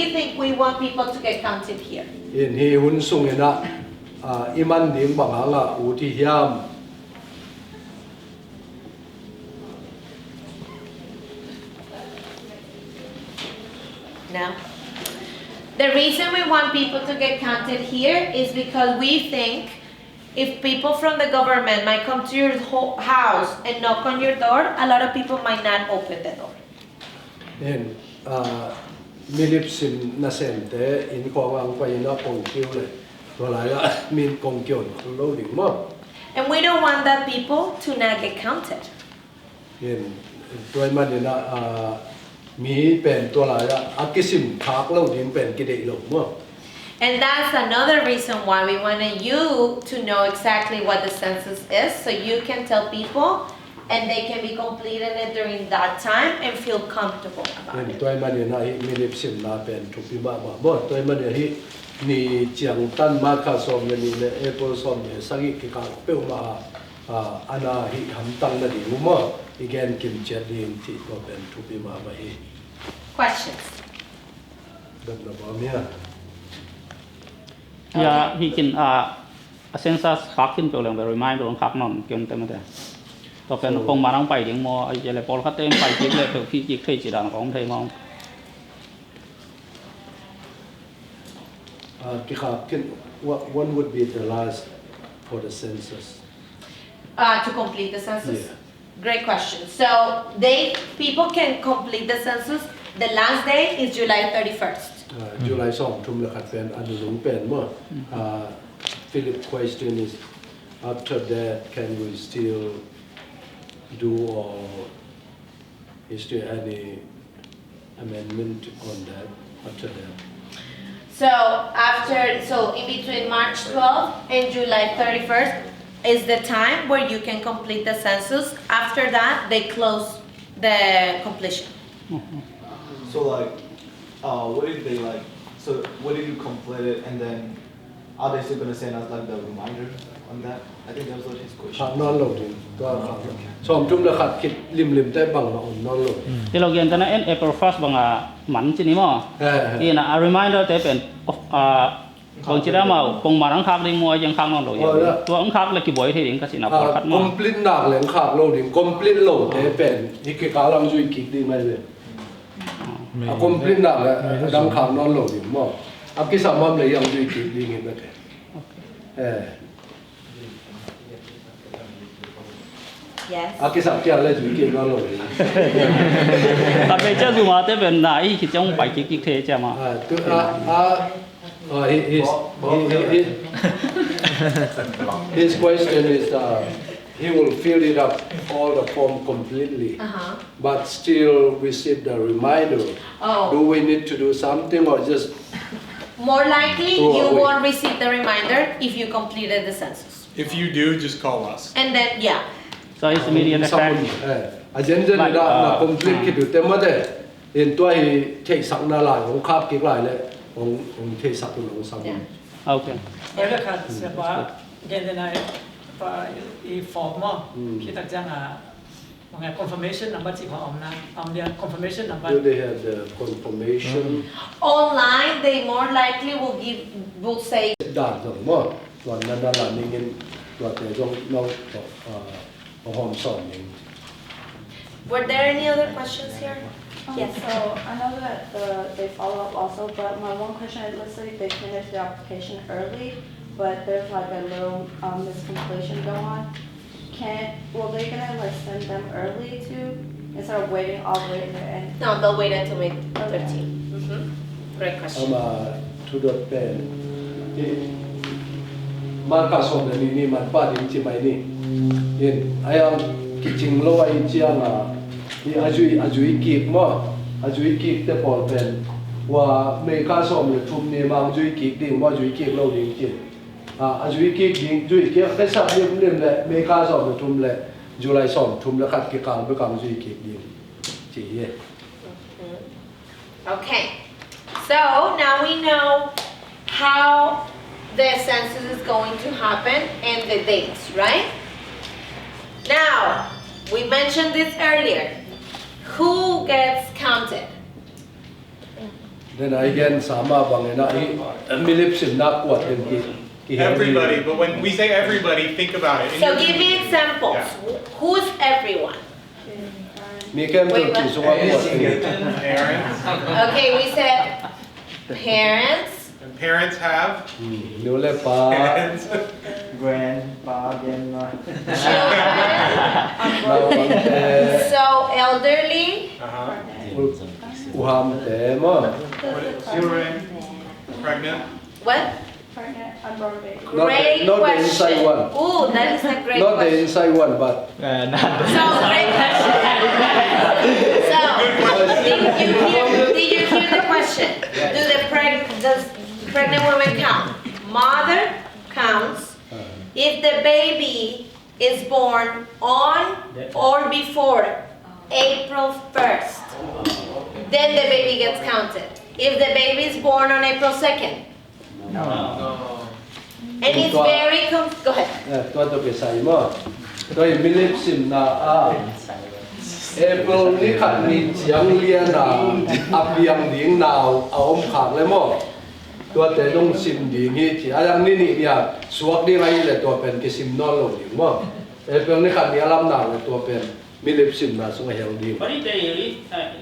you think we want people to get counted here? เห็นฮีหุ่นส่งเนะอิมันดิ้งบางหางอุทิยาม No. The reason we want people to get counted here is because we think if people from the government might come to your house and knock on your door, a lot of people might not open the door. เห็นมิลิปซิมนาเซนแต่อินกองอังไปนักกงเกี่ยวเลยตัวไรละมีกงเกี่ยวโลดิ้งมั้ง And we don't want that people to not get counted. เห็นตัวมันเนี่ยนะมีเป็นตัวไรละอักษิมทักโลดิ้งเป็นกิเลสหลงมั้ง And that's another reason why we wanted you to know exactly what the census is, so you can tell people and they can be completing it during that time and feel comfortable about it. ตัวมันเนี่ยนะมีลิปซิมนาเป็นทุกปีมาบ่ตัวมันเนี่ยนี่เจียงตันมาข้าซอมเนี่ยนี่เอโปรซอมเนี่ยสักอีกกี่การเปิลมาอันน่ะฮิทำตั้งนั่นเองมั้งอีกแกนกิมเจดีนที่ตัวเป็นทุกปีมาบ่ Questions? ดังนั้นบ่มีอ่ะ Yeah, he can census khắc cho lần về remind rồi khắc nón kiếm tên mà thế. Tập cái nó không mà đang phải tiếng mò, ai lại bỏ khắc tên phải tiếng lại từ khi chỉ thấy chỉ đàn không thấy mong. When would be the last for the census? To complete the census? Yeah. Great question. So people can complete the census. The last day is July 31st. July 2 ทุ่มละขัดแฟนอันนี้เป็นเมื่อ Philip question is after that can we still do or is there any amendment on that after that? So in between March 12th and July 31st is the time where you can complete the census. After that, they close the completion. So like, what if they like? So what if you complete it and then are they still going to send us like the reminder on that? I think that was his ขา question. นอนลงดิตัวขาชมจุ่มละขัดคิดริมๆได้บังมาอ่อนนอนลง ที่เราเรียนตอนนั้น April 1st บางหมันจีนี่มั้งนี่นะ reminder แต่เป็นบางทีเรามาปงมาทั้งคักดิ้งมัวยังคักนอนหลงตัวอังคักเลยกี่บ่อยที่ดิ้งก็สินะพอคัดมั้ง complete หนักเลยขากโลดิ complete โลแต่เป็นที่คือการลังจุยกิกดีไหมเลยcomplete หนักเลยดังขากนอนลงดิมั้งอักกิสามัมเลยยังจุยกิกดีเงี้ยไม่ได้ Yes. อักกิสาเกี่ยวเลยจุยกิกนอนลงเลย ตัดไปเจ้าดูมาแต่เป็นไหนคิดจะไปกิกเทจะมา his question is he will fill it up all the form completely but still receive the reminder. Do we need to do something or just More likely, you won't receive the reminder if you completed the census. If you do, just call us. And then, yeah. So it's immediate effect. agenda na complete ki du tema de in toi thei sak na lai ong khap ki lai le ong thei sak tu long sam. Okay. Ele kan siapa gendena i form mo kita jangan mengenai confirmation number si ko om na om dia confirmation number. Do they have the confirmation? Online, they more likely will say. Da jong mo tuan na da la ning in tuan te jong no hom son ning. Were there any other questions here? Yes. So I know that they follow up also, but my one question is, let's say they finish their application early, but there's like a little miscompletion go on. Will they gonna like send them early too, instead of waiting all the way to the end? No, they'll wait until May 13th. Great question. To the pen. Man ka som ni man pa din chi mai ni. In ayam kiching lo ai chiang ni ajui kik mo ajui kik te pol pen wa me ka som le thum ni mang jui kik ding mo jui kik lo ding chi ajui kik ding jui kik ka sa lim le me ka som le thum le July som thum le khat ki kang be kang jui kik ding chi ye. Okay. So now we know how the census is going to happen and the dates, right? Now, we mentioned this earlier. Who gets counted? Then again, sama bangena milip sim na kwat den ki Everybody, but when we say everybody, think about it. So give me examples. Who's everyone? mi kem tu ki so kwat Parents. Okay, we said parents. And parents have. Ni le pa Grandpa, grandma. So elderly. uham te mo Children. Pregnant. What? Pregnant, unborn baby. Great not the question. inside one. Ooh, that is a great not the question. inside one but So great question. So did you hear the question? Do the pregnant women count? Mother counts if the baby is born on or before April 1st. Then the baby gets counted. If the baby is born on April 2nd. No. And it's very go ahead. ตัวไปใส่หม้อตัวมิลิปซิมนาApril นี่ขัดมีเสียงเลียนาอับเบียงดิงนาวเอาอมขากเลยหม้อตัวแต่ต้องซิมดิงที่ที่อันนี้เนี่ยสวกดีไรเลยตัวเป็นกิซิมนอนลงดิงหม้อApril นี่ขัดมีอารมณ์หนาวเลยตัวเป็นมิลิปซิมนาสงเฮลดิง But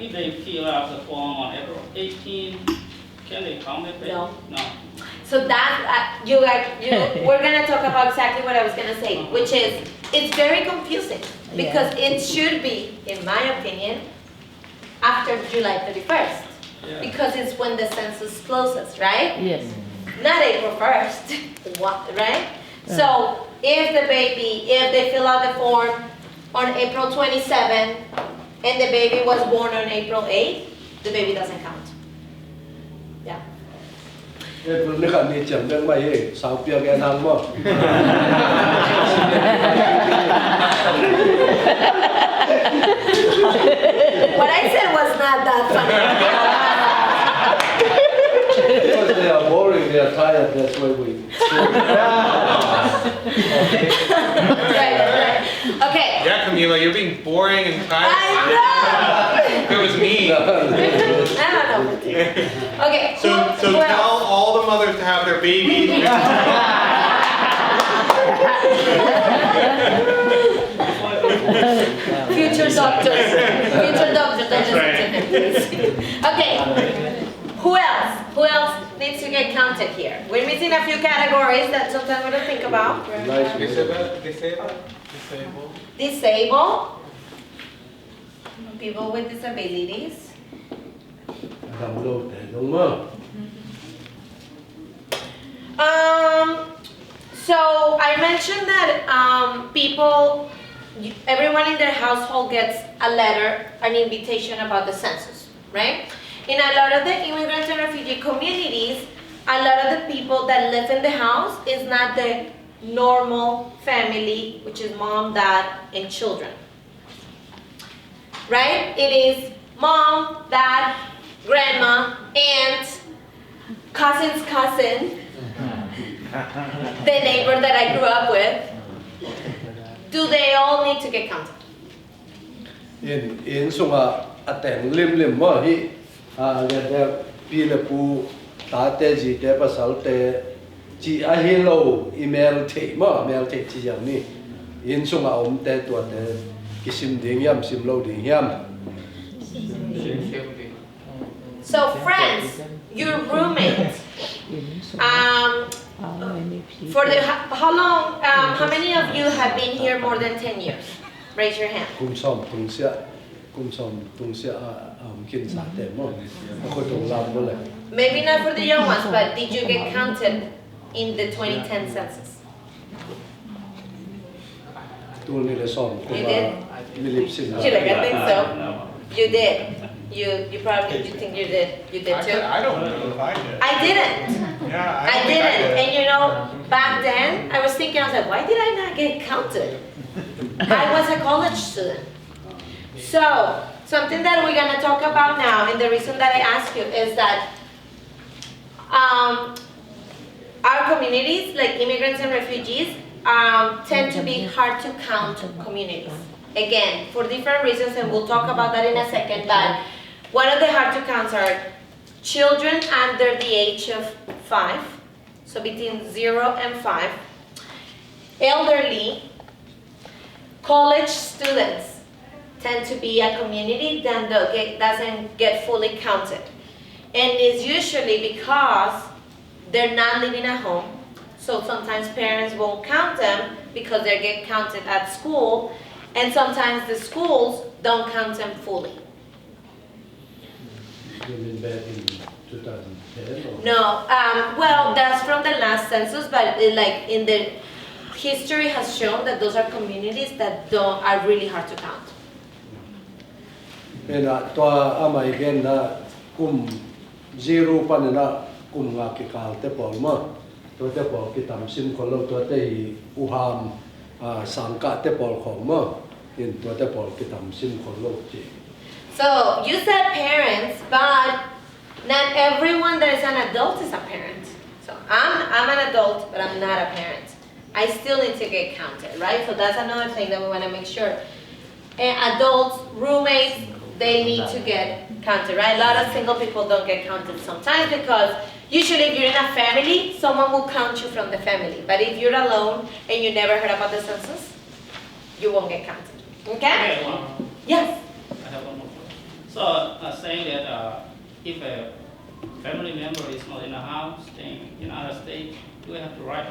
if they fill out the form on April 18, can they count it? No. No. So that we're gonna talk about exactly what I was gonna say, which is it's very confusing because it should be, in my opinion, after July 31st, because it's when the census closes, right? Yes. Not April 1st, right? So if they fill out the form on April 27 and the baby was born on April 8th, the baby doesn't count. Yeah. นี่ขัดมีเจียงเรื่องไม่สาวเปียกแกนางหม้อ What I said was not that funny. Because they are boring, they are tired. tired, that's why we. Right. Okay. Yeah, Camila, you're being boring and tired. I know. If it was me. I don't know. Okay. So tell all the mothers to have their babies. Future doctors. Future doctors. That's right. Okay. Who else? Who else needs to get counted here? We're missing a few categories that sometimes we don't think about. Disabled. People with disabilities. So I mentioned that everyone in their household gets a letter, an invitation about the census, right? In a lot of the immigrant and refugee communities, a lot of the people that live in the house is not the normal family, which is mom, dad, and children, right? It is mom, dad, grandma, aunt, cousin's cousin, the neighbor that I grew up with. Do they all need to get counted? In sunga ateng lim mo hi ga pile pu ta te ji te pasal te chi ahih lo email theih chi yang ni in sunga te tua te kisim ding yam sim lo ding yam. So friends, your roommate, for the how long? How many of you have been here more than 10 years? Raise your hand. Kum som tung sia kin sa te mo ko tung lam mo le. Maybe not for the young ones, but did you get counted in the 2010 census? Tu ni le som ko milip simna. I think so. You did. You think you did. You did too. I don't know if I did. I didn't. Yeah, I didn't. And you know, back then I was thinking, I was like, why did I not get counted? I was a college student. So something that we're gonna talk about now, and the reason that I ask you is that our communities, like immigrants and refugees, tend to be hard to count communities. Again, for different reasons, and we'll talk about that in a second, but one of the hard to counts are children under the age of 5, so between 0 and 5, elderly, college students tend to be a community that doesn't get fully counted. And it's usually because they're not living at home, so sometimes parents won't count them because they get counted at school, and sometimes the schools don't count them fully. You mean back in 2010? Or? No, well, that's from the last census, but like in the history has shown that those are communities that are really hard to count. Pena toa ama again na zero pa na nga kikal te pol ma to te pol kitam sim ko lo to te uham sangka te pol khong ma in to te pol kitam sim ko lo chi. So you said parents, but not everyone that is an adult is a parent. So I'm an adult, but I'm not a parent. I still need to get counted, right? So that's another thing that we want to make sure. And adults, roommates, they need to get counted, right? A lot of single people don't get counted sometimes because usually if you're in a family, someone will count you from the family. But if you're alone and you never heard about the census, you won't get counted. Okay? Yes? I have one more question. So, saying that if a family member is not in the house, staying in another state, do we have to write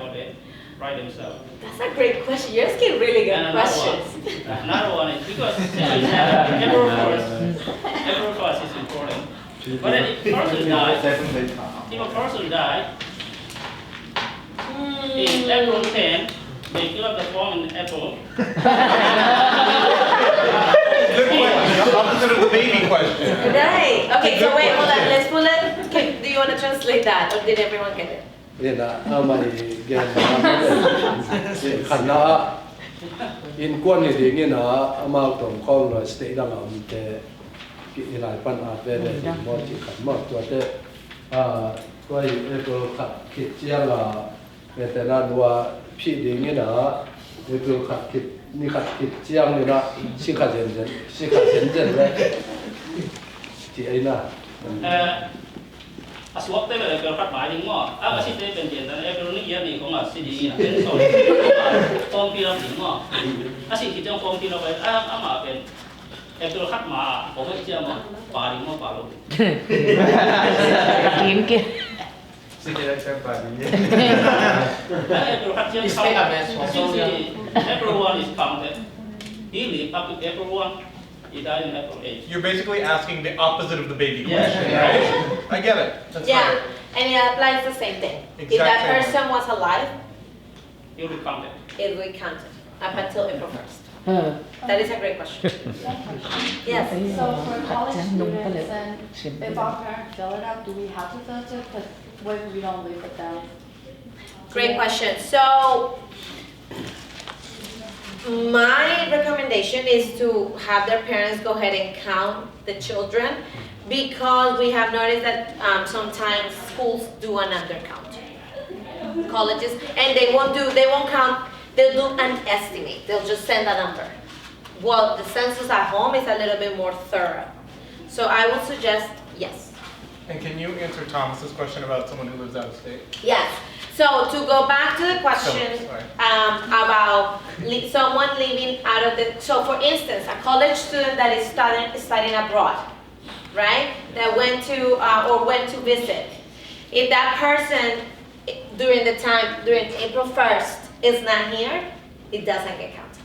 themselves? That's a great question. You're asking really good questions. Another one is because April 1st is important. But if a person died, in April 10, they fill up the form in April. Good question. Opposite of the baby question. Right. Okay, so wait, hold on. Let's pull it. Okay, do you want to translate that, or did everyone get it? Ina amai gen khana in kwan ni ding ina amal tom khong lo stay dang am te ki ilai pan a ve le mo chi khan mo to te ก็April ขัดคิดเจียงแต่ละดัวพี่ดิ้งนี่นะApril ขัดคิดนี่ขัดคิดเจียงนี่นะสิขัดเจนเลยที่ไอ้น่ะaswap teh kalau kat main mo, sih teh penjen dan ni ya ni kong asih di ni, so form fill up ni mo, asih kita form fill up ama pen, kat ma, kong aja mo, paling mo palu. Kiếm kia. Xin chào các bạn. Kat jam kau, everyone is counted. He live up to everyone. He died in April 8th. You're basically asking the opposite of the baby Yeah. question, right? I get it. That's Yeah, right. and it applies the same thing. If Exact that same person was alive, He will be counted. it will be counted up until April 1st. That is a great question. Yes. So for college students, and if our parents fill it out, do we have to fill it out? Because what if we don't live with them? Great question. So, my recommendation is to have their parents go ahead and count the children because we have noticed that sometimes schools do an undercount. Colleges, and they won't count, they'll do an estimate. They'll just send a number. Well, the census at home is a little bit more thorough. So I would suggest yes. And can you answer Thomas's question about someone who lives out of state? Yes. So to go back to the question about someone living out of the, so for instance, a college student that is studying abroad, right? That went to visit. If that person during April 1st is not here, it doesn't get counted.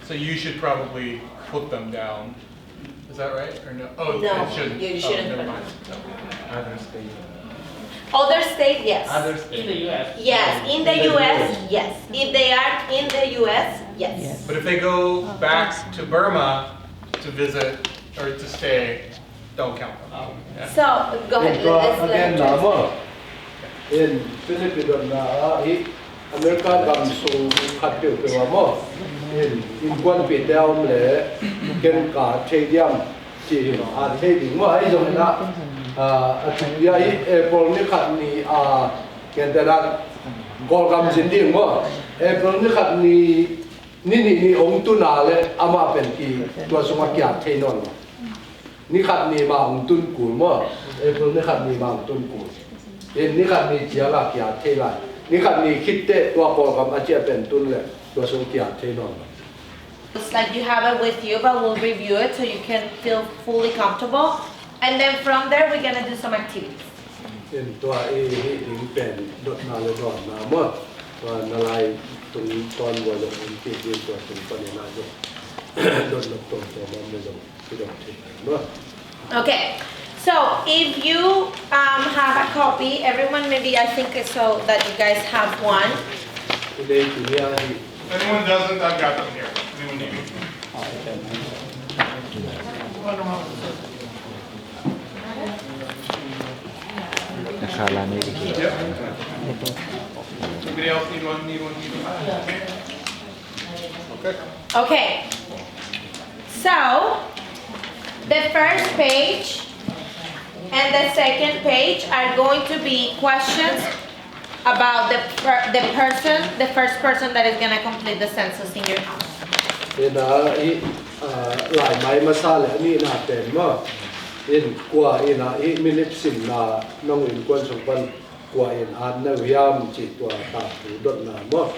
So you should probably put them down. Is that right? Or no? Oh, No, it shouldn't. you shouldn't never put mind. Other state. Other state, yes. Other In state. the US. Yes, in the US, yes. If they are in the US, yes. But if they go back to Burma to visit or to stay, don't count them. Yeah. So go ahead. Let's again let nama in Philippines na America kam so khapeuh pe wa mo in kwan pe down le ken ka thediam chi thei ding mo ai jong na ya April ni khat ni ken da gol kam jin ding mo April ni khat ni ong tu na le ama pen ki tua sunga kya thei non ni khat ni ma ong tun kul mo April ni khat ni ma ong tun kul in ni khat ni chia la kya thei lai ni khat ni khit te tua kol kam a chia pen tun le tua sung kya thei non. It's like you have it with you, but we'll review it so you can feel fully comfortable. And then from there, we're gonna do some activities. In tua ding pen dot na le don na mo tua na lai tung ton wo lo in ti din tua tung pa ni na do dot lo ton to ma me lo ti do ti no. Okay, so if you have a copy, everyone maybe I think so that you guys have one. Today to ya hi If anyone doesn't, I've got them here. Anyone need them? Yep. Anybody else need one? Okay. Okay, so the first page and the second page are going to be questions about the first person that is going to complete the census in your house. in lai mai masala ni na pen mo in kwa in milip simna nong in kwan song pan kwa in an na wiam chi tua ta tu dot na mo.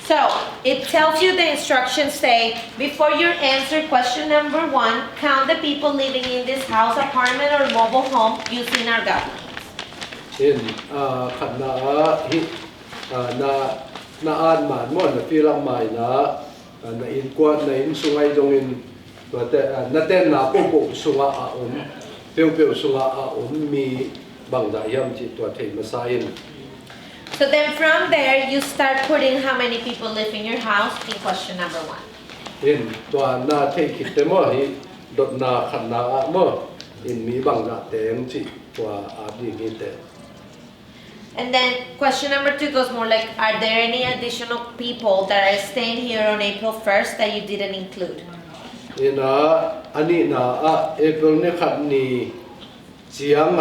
So it tells you the instructions say, before you answer question number 1, count the people living in this house, apartment, or mobile home using our guidelines. In khat na an man mo na filam mai na in kwa na in sungai dong in na ten na po sunga a peu sunga a mi bang da yam chi tua thei masain. So then from there, you start putting how many people live in your house in question number 1. In tua na thei khit te mo hi dot na khat na a mo in mi bang da teng chi tua a di ni te. And then question number 2 goes more like, are there any additional people that are staying here on April 1st that you didn't include? In ani na April ni khat ni chiang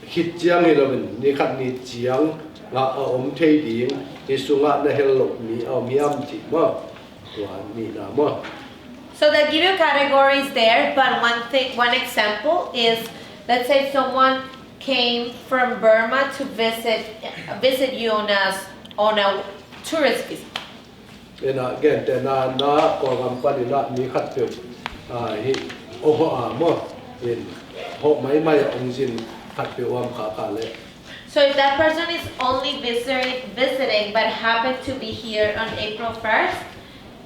hit chiang hi lovin ni khat ni chiang nga thei ding hi sunga na hello mi miam chi mo tua ni na mo. So they give you categories there, but one example is, let's say someone came from Burma to visit you on a tourist visa. And again, then na ko company na mi khat pe hi mo in ho mai ong jin khat pe ka le. So if that person is only visiting but happened to be here on April 1st,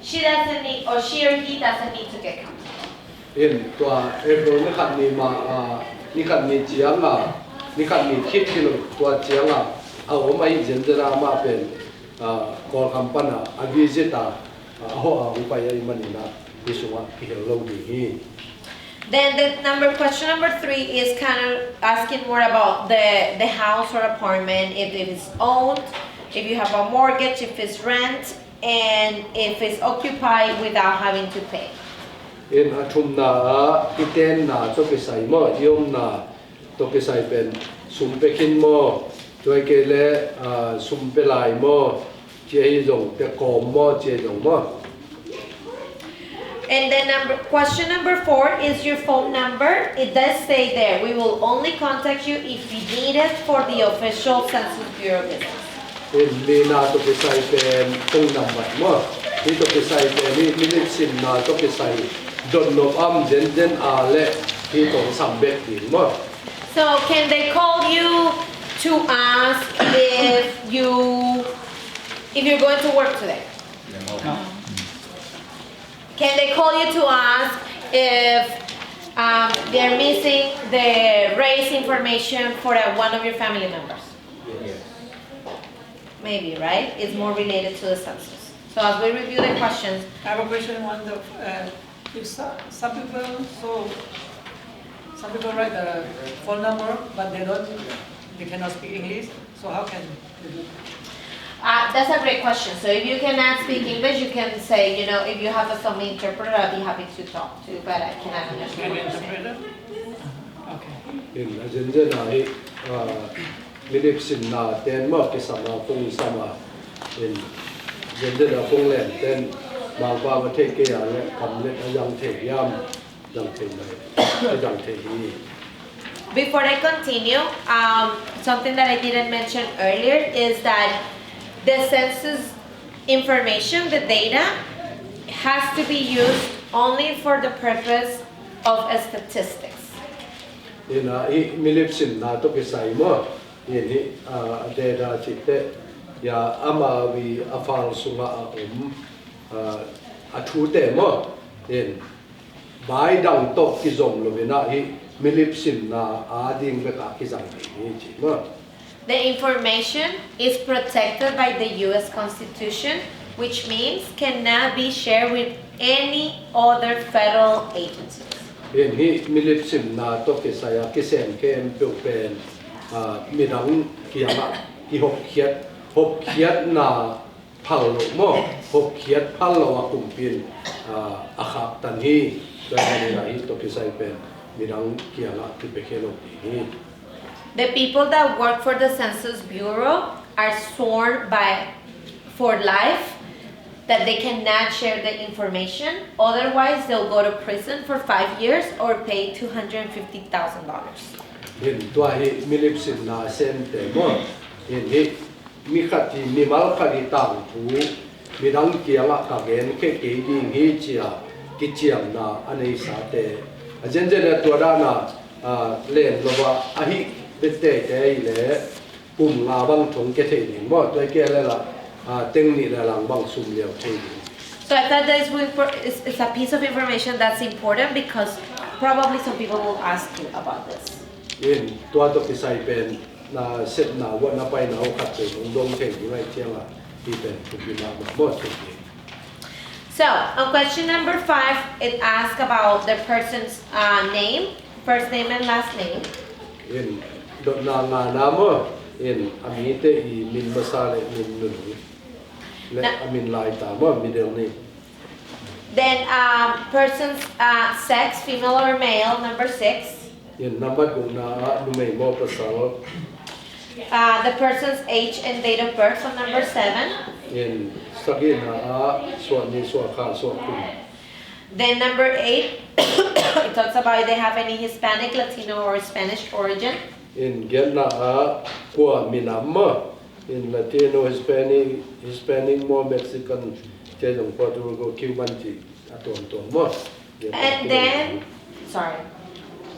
she or he doesn't need to get counted. In tua April ni khat ni ni khat ni chiang ni khat ni khit kilo tua chiang mai jen jera ma pen call company visita ho upaya manina isuma hello di. Then question number 3 is kind of asking more about the house or apartment, if it's owned, if you have a mortgage, if it's rent, and if it's occupied without having to pay. In atum na iten na to kesai mo yom na to kesai pen sumpekin mo toy kele sumpelai mo che jong te kom mo che jong mo. And then question number 4 is your phone number. It does say there, we will only contact you if we need it for the official Census Bureau business. In lina to kesai pen phone number mo ni to kesai pen ni milip simna to kesai don no jen ale ni to sambek din mo. So can they call you to ask if you're going to work today? No. Can they call you to ask if they're missing the race information for one of your family members? Yes. Maybe, right? It's more related to the census. So as we review the questions. I have a question on if some people write the phone number, but they cannot speak English, so how can they do? That's a great question. So if you cannot speak English, you can say, if you have a Zomi interpreter, I'd be happy to talk to, but I cannot understand what you're saying. Okay. In agenda na hi milip sim na ten mo kisama kung sama in agenda na kung len ten ba take ke ya le kam le yang the yam yang the mai yang the hi. Before I continue, something that I didn't mention earlier is that the census information, the data, has to be used only for the purpose of statistics. In milip sim na to kisai mo in data chite ya ama vi afal sunga athu te mo in bai dang to ki zom lo na hi milip sim na ading be ka ki jang ni chi mo. The information is protected by the US Constitution, which means cannot be shared with any other federal agencies. In hi milip sim na to kisaya kisen kem pu pen midang kiama ki hop khiat na phal lo mo hop khiat phal lo akum pin akhap tan hi ka ni na hi to kisai pen midang kiama ki pekhelo hi. The people that work for the Census Bureau are sworn for life that they cannot share the information. Otherwise, they'll go to prison for 5 years or pay $250,000. In tua hi milip sim na sen te mo in hi mi khati mi mal khari tang pu midang kianga ka gen ke ding hi chia ki chiam na anei sa te ajenje na tua da na len lo wa ahih te le nga bang thong ke thei ding mo toy ke la teng ni la lang bang sum leo thei ding. So I thought that it's a piece of information that's important because probably some people will ask you about this. In tua to kisai pen na set na wa na pai na o khat pe dong thei ni right chiang ti pen tu bi na mo thei. So on question number 5, it asks about the person's name, first name and last name. In do na na mo in amite I min masale min nu le amin lai ta mo middle name. Then person's sex, female or male, number 6. in number guna numay mo pasal The person's age and date of birth on number 7. in sagina so ni so kha so kun Then number 8, it talks about if they have any Hispanic, Latino, or Spanish origin. in gena kwa minamma in Latino, Hispanic more Mexican, Puerto Rico, Cuban, And then, sorry.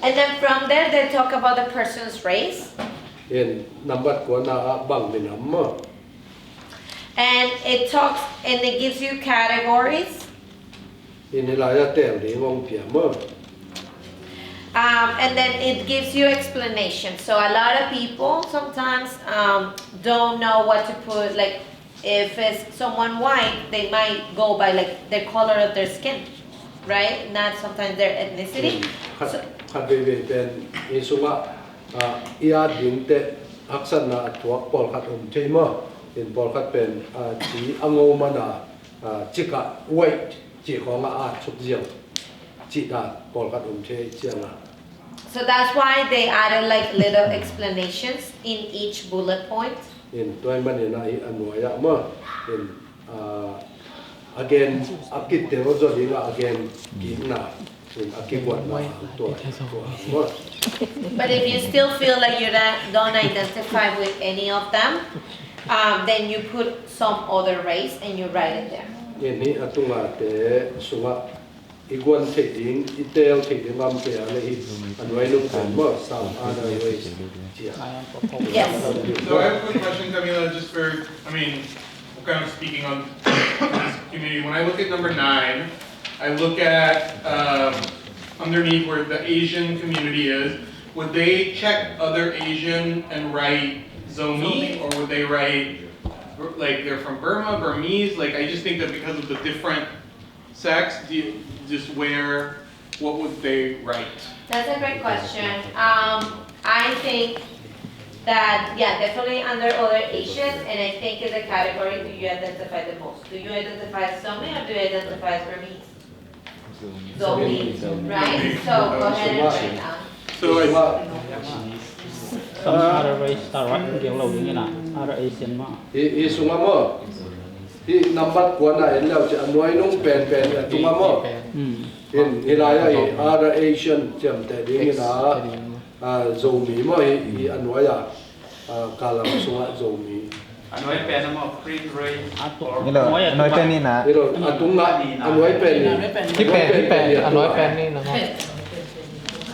And then from there, they talk about the person's race. in number bang minamma And it talks, and it gives you categories. in ilaya tel di ngong piama And then it gives you explanation. So a lot of people sometimes don't know what to put. Like if it's someone white, they might go by like the color of their skin, right? Not sometimes their ethnicity. So, khat be ben isuma ia din te aksan na atwa pol khat thema in pol khat pen chi ango mana chika wait chi ko nga chuk jiang chi da pol khat the chianga. so that's why they added like little explanations in each bullet point. In toy man na I anwaya ma in again akit te rozo dinga again gina in akibwa na to But if you still feel like you don't identify with any of them, then you put some other race and you write it there. in ni atunga te sunga igwan theding itel theding am te ale hi anwai lu kan mo sam ana race Yes. So I have a quick question, Camila, just for, I'm kind of speaking on this community. When I look at number 9, I look at underneath where the Asian community is. Would they check other Asian and write Zomi, or would they write like they're from Burma, Burmese? Like I just think that because of the different sects, what would they write? That's a great question. I think that, yeah, definitely under other Asians, and I think in the category, do you identify the most? Do you identify as Zomi or do you identify as Burmese? Zomi, right? So go ahead and write down. So Some other race are right kiểu lâu như nào, other Asian mà. I sunga mo I number kwa na en lao cha anwai nung pen tunga mo in ilaya I other Asian jam te ding na Zomi mo I anwaya kalam sunga Zomi Nói pen nó mà free range. nói pen ni na. ilo atunga anwai pen Cái pen nói pen ni na.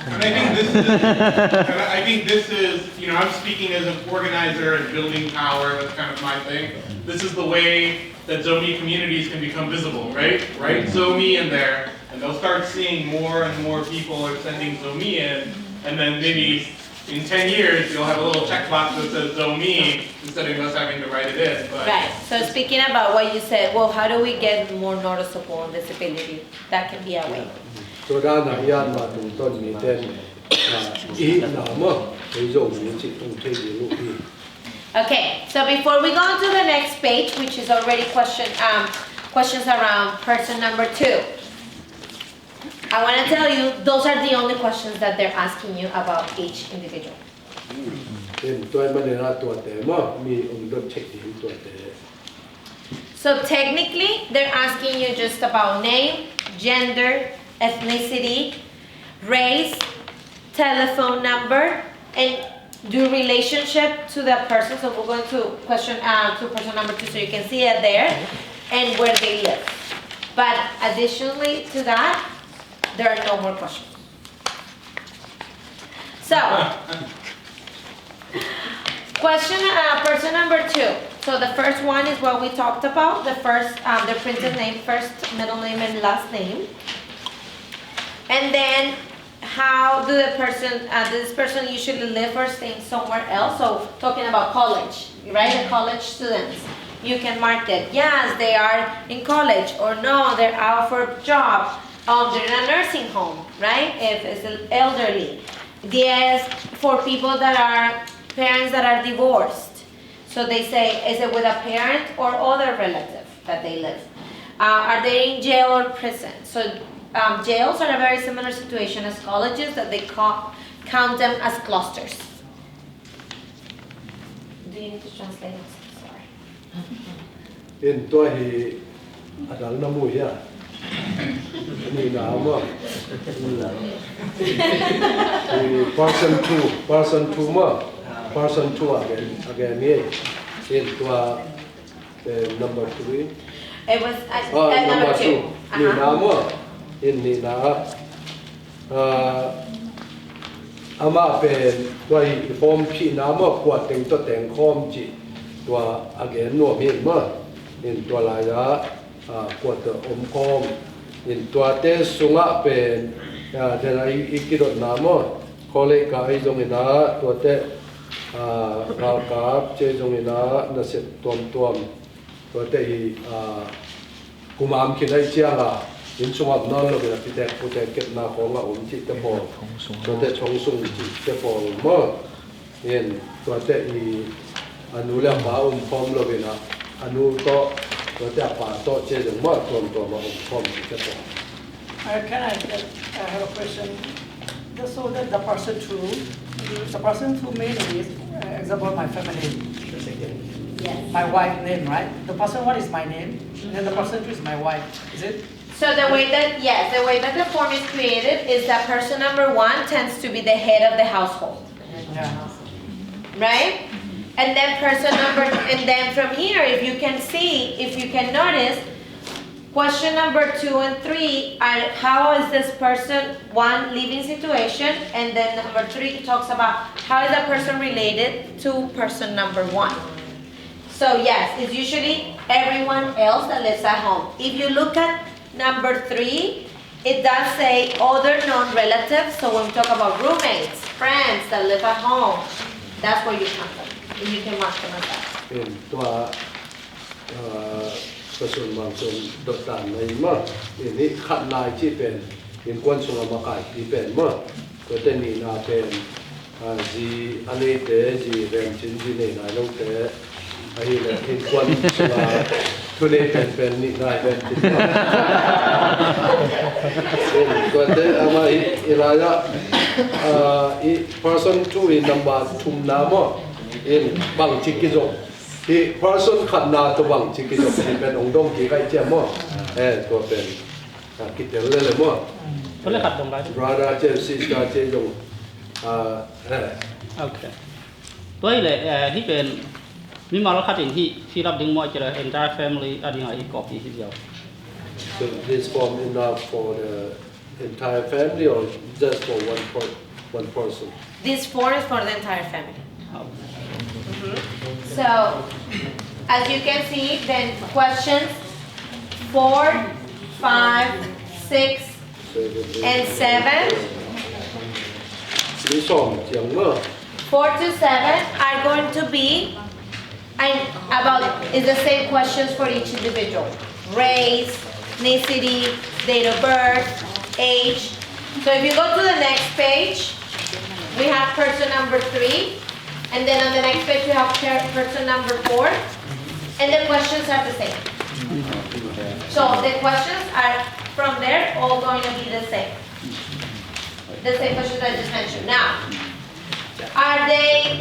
And I think this is, I'm speaking as an organizer and building power, that's kind of my thing. This is the way that Zomi communities can become visible, right? Write Zomi in there, and they'll start seeing more and more people are sending Zomi in, and then maybe in 10 years, you'll have a little checkbox that says Zomi instead of us having to write it in. But Right, so speaking about what you said, well, how do we get more noticeable and visibility? That can be a way. so da na yan ma tung ton mi ten I na mo I Zomi chi tung te di lu I Okay, so before we go on to the next page, which is already questions around person number 2, I want to tell you, those are the only questions that they're asking you about each individual. in toy man na to te mo mi dot check di to te So technically, they're asking you just about name, gender, ethnicity, race, telephone number, and do relationship to the person. So we're going to question to person number 2, so you can see it there, and where they live. But additionally to that, there are no more questions. So, person number 2. So the first one is what we talked about. The first, the printed name, first, middle name, and last name. And then, how do does this person usually live or stay somewhere else? So talking about college, right? The college students. You can mark that, yes, they are in college, or no, they're out for a job. They're in a nursing home, right? If it's elderly. Yes, for people that are parents that are divorced. So they say, is it with a parent or other relative that they live? Are they in jail or prison? So jails are a very similar situation as colleges, that they count them as clusters. Do you need to translate it? Sorry. in tua hi adal na mu ya ni na mo person two mo person two again ni in tua number 3 It was number 2 ni na Uh-huh. mo in ni na ama pen tua hi form phi na mo kwat teng to teng khom chi tua again no mi mo in tua la ya kwat khom in tua te sunga pen then ikidot na mo khole ka ai jong ina tua te ka che jong ina na se tom tua te kumam kinai chianga in sungap non lo bela pitek putek ket na khonga chi te bo tua te chong sung chi te bo mo in tua te anu le ba khom lo bela anu to tua te pa to che jong mo tom ma khom chi te bo Can I have a question? Just so that the person two meaning is, example, my family. Yes. My wife name, right? The person one is my name, and then the person two is my wife. Is it? So the way that the form is created is that person number 1 tends to be the head of the household, Yeah. right? And then and then from here, if you can notice, question number 2 and 3 are how is this person one living situation, and then number 3 talks about how is that person related to person number 1. So yes, it's usually everyone else that lives at home. If you look at number 3, it does say other non-relatives. So when we talk about roommates, friends that live at home, that's where you count them. And you can mark them as that. in tua person mangson dotan nei ma in hi khat lai chi pen in kwan sunga makai ti pen ma ko te ni na pen ji ane te ji ren chin ji nei na lo te ai le in kwan sunga tu le pen ni na pen ti ko te ama iraya person 2 in number 2 na mo in bang chi ki zoที่ person ขัดนาตัวบังชิกิจที่เป็นองค์ดงที่ใกล้เจียมมั้งตัวเป็นกิจเรื่องเลยมั้ง เขาเรียกขัดตรงไหน brother เจมส์ซิสเตอร์เจยงโอเคตัวนี้เลยที่เป็นมีมาแล้วขัดอย่างที่รับดึงมอเจอร์ entire family อะไรอย่างอีกกอบที่เดียว so this form enough for the entire family or just for one person This form is for the entire family. So, as you can see, then questions 4, 5, 6, and 7. มีสองเจียงเมื่อ 4 to 7 are going to be is the same questions for each individual. Race, ethnicity, date of birth, age. So if you go to the next page, we have person number 3. And then on the next page, you have person number 4. And the questions are the same. So the questions are from there all going to be the same. The same questions I just mentioned. Now,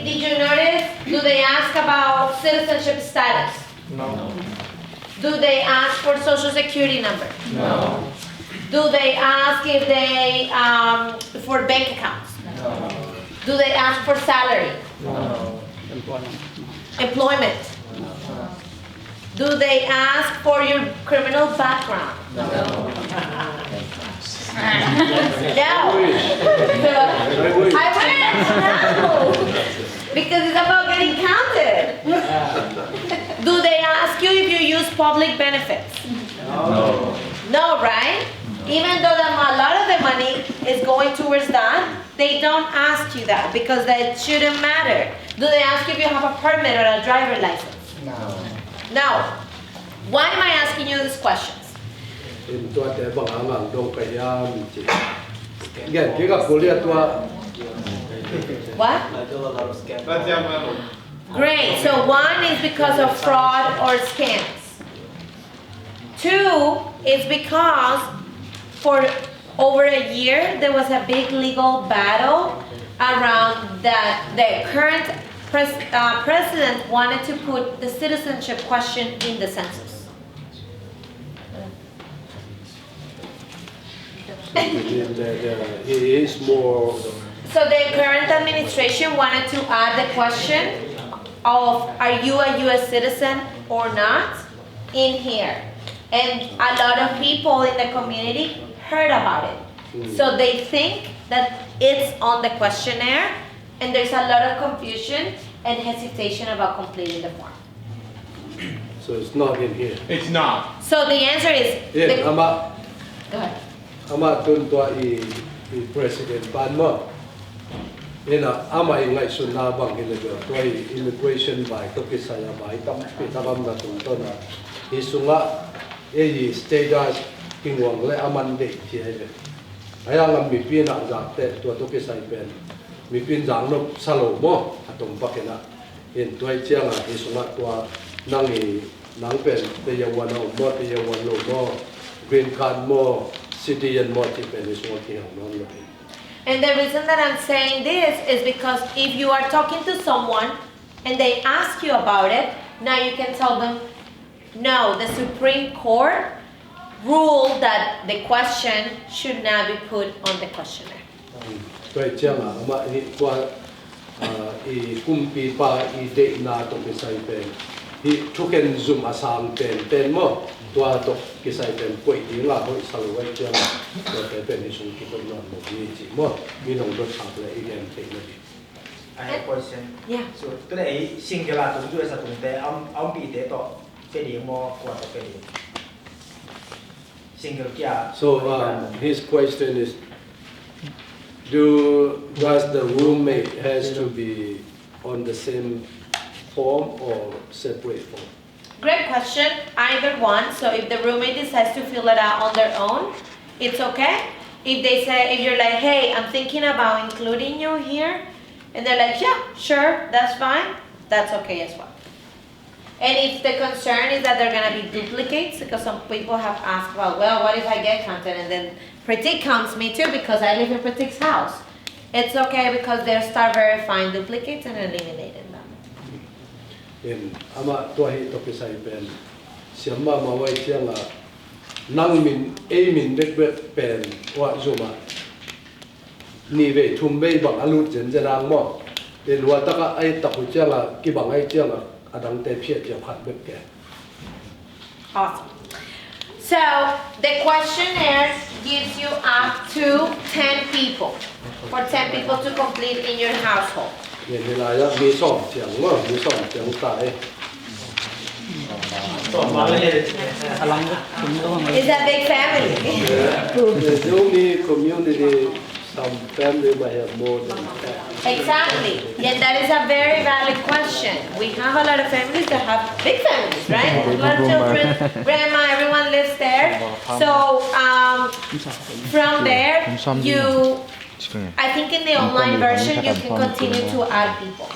did you notice, do they ask about citizenship status? No. Do they ask for social security number? No. Do they ask if they, for bank accounts? No. Do they ask for salary? No. Employment? No. Do they ask for your criminal background? No. No. I wish. No. Because it's about getting counted. Do they ask you if you use public benefits? No. No, right? Even though a lot of the money is going towards that, they don't ask you that because that shouldn't matter. Do they ask you if you have a permit or a driver license? No. No. Why am I asking you these questions? เป็นตัวแต่บางอ่างดงกระยามจิแก่ที่กับกูเรียกตัว What? Great. So 1 is because of fraud or scams. 2 is because for over a year there was a big legal battle around that the current president wanted to put the citizenship question in the census. He is more. So the current administration wanted to add the question of are you a US citizen or not in here. And a lot of people in the community heard about it. So they think that it's on the questionnaire and there's a lot of confusion and hesitation about completing the form. So it's not in here. It's not. So the answer is, Yeah, go ahead. ama tun tua I president ban mo. Ina ama ingai sun na bang hinaga tua immigration by to kisaya by tam pitabam na tun to na isunga status kingwang le aman de tiye. Aya ngam mi pin na zakte tua to kisai pen. Mi pin jang no salo mo atong pakena. In tua chianga isunga tua nangi nang pen te yawan mo te yawan lo mo green card mo citizen mo te pen is working on no. And the reason that I'm saying this is because if you are talking to someone and they ask you about it, now you can tell them, no, the Supreme Court ruled that the question should not be put on the questionnaire. Toi chianga ama I kwa I kumpi pa I de na to kisai pen. I tuken zoom asang pen mo tua to kisai pen koi di nga hoi salwai chianga to pen isung ki ko non mo ni chi mo mi nong do chap le again te na di. I have a question. Yeah. So today singular to US to the be de to fe mo kwa to fe single kia. So his question is, does the roommate has to be on the same form or separate form? Great question, either one. So if the roommate decides to fill it out on their own, it's okay. If they say, if you're like, hey, I'm thinking about including you here, and they're like, yeah, sure, that's fine, that's okay as well. And if the concern is that they're gonna be duplicates, because some people have asked about, well, what if I get content and then Pratik counts me too because I live in Pratik's house. It's okay because they'll start verifying duplicates and eliminating them. In ama tua hi to kisai pen siamma ma wai chianga nang min e min dek pen wa zuma ni ve thum be bang alut jen jerang mo in wa taka ai taku chianga ki bang ai chianga adang te phiet ja khat bek ke. Awesome. So the questionnaire gives you up to 10 people, for 10 people to complete in your household. Ni la ya mi som chiang mo mi som chiang tai. It's a big family. The Zomi community, some family might have more than that. Exactly. And that is a very valid question. We have a lot of families that have big families, right? A lot of children, grandma, everyone lives there. So from there, I think in the online version, you can continue to add people.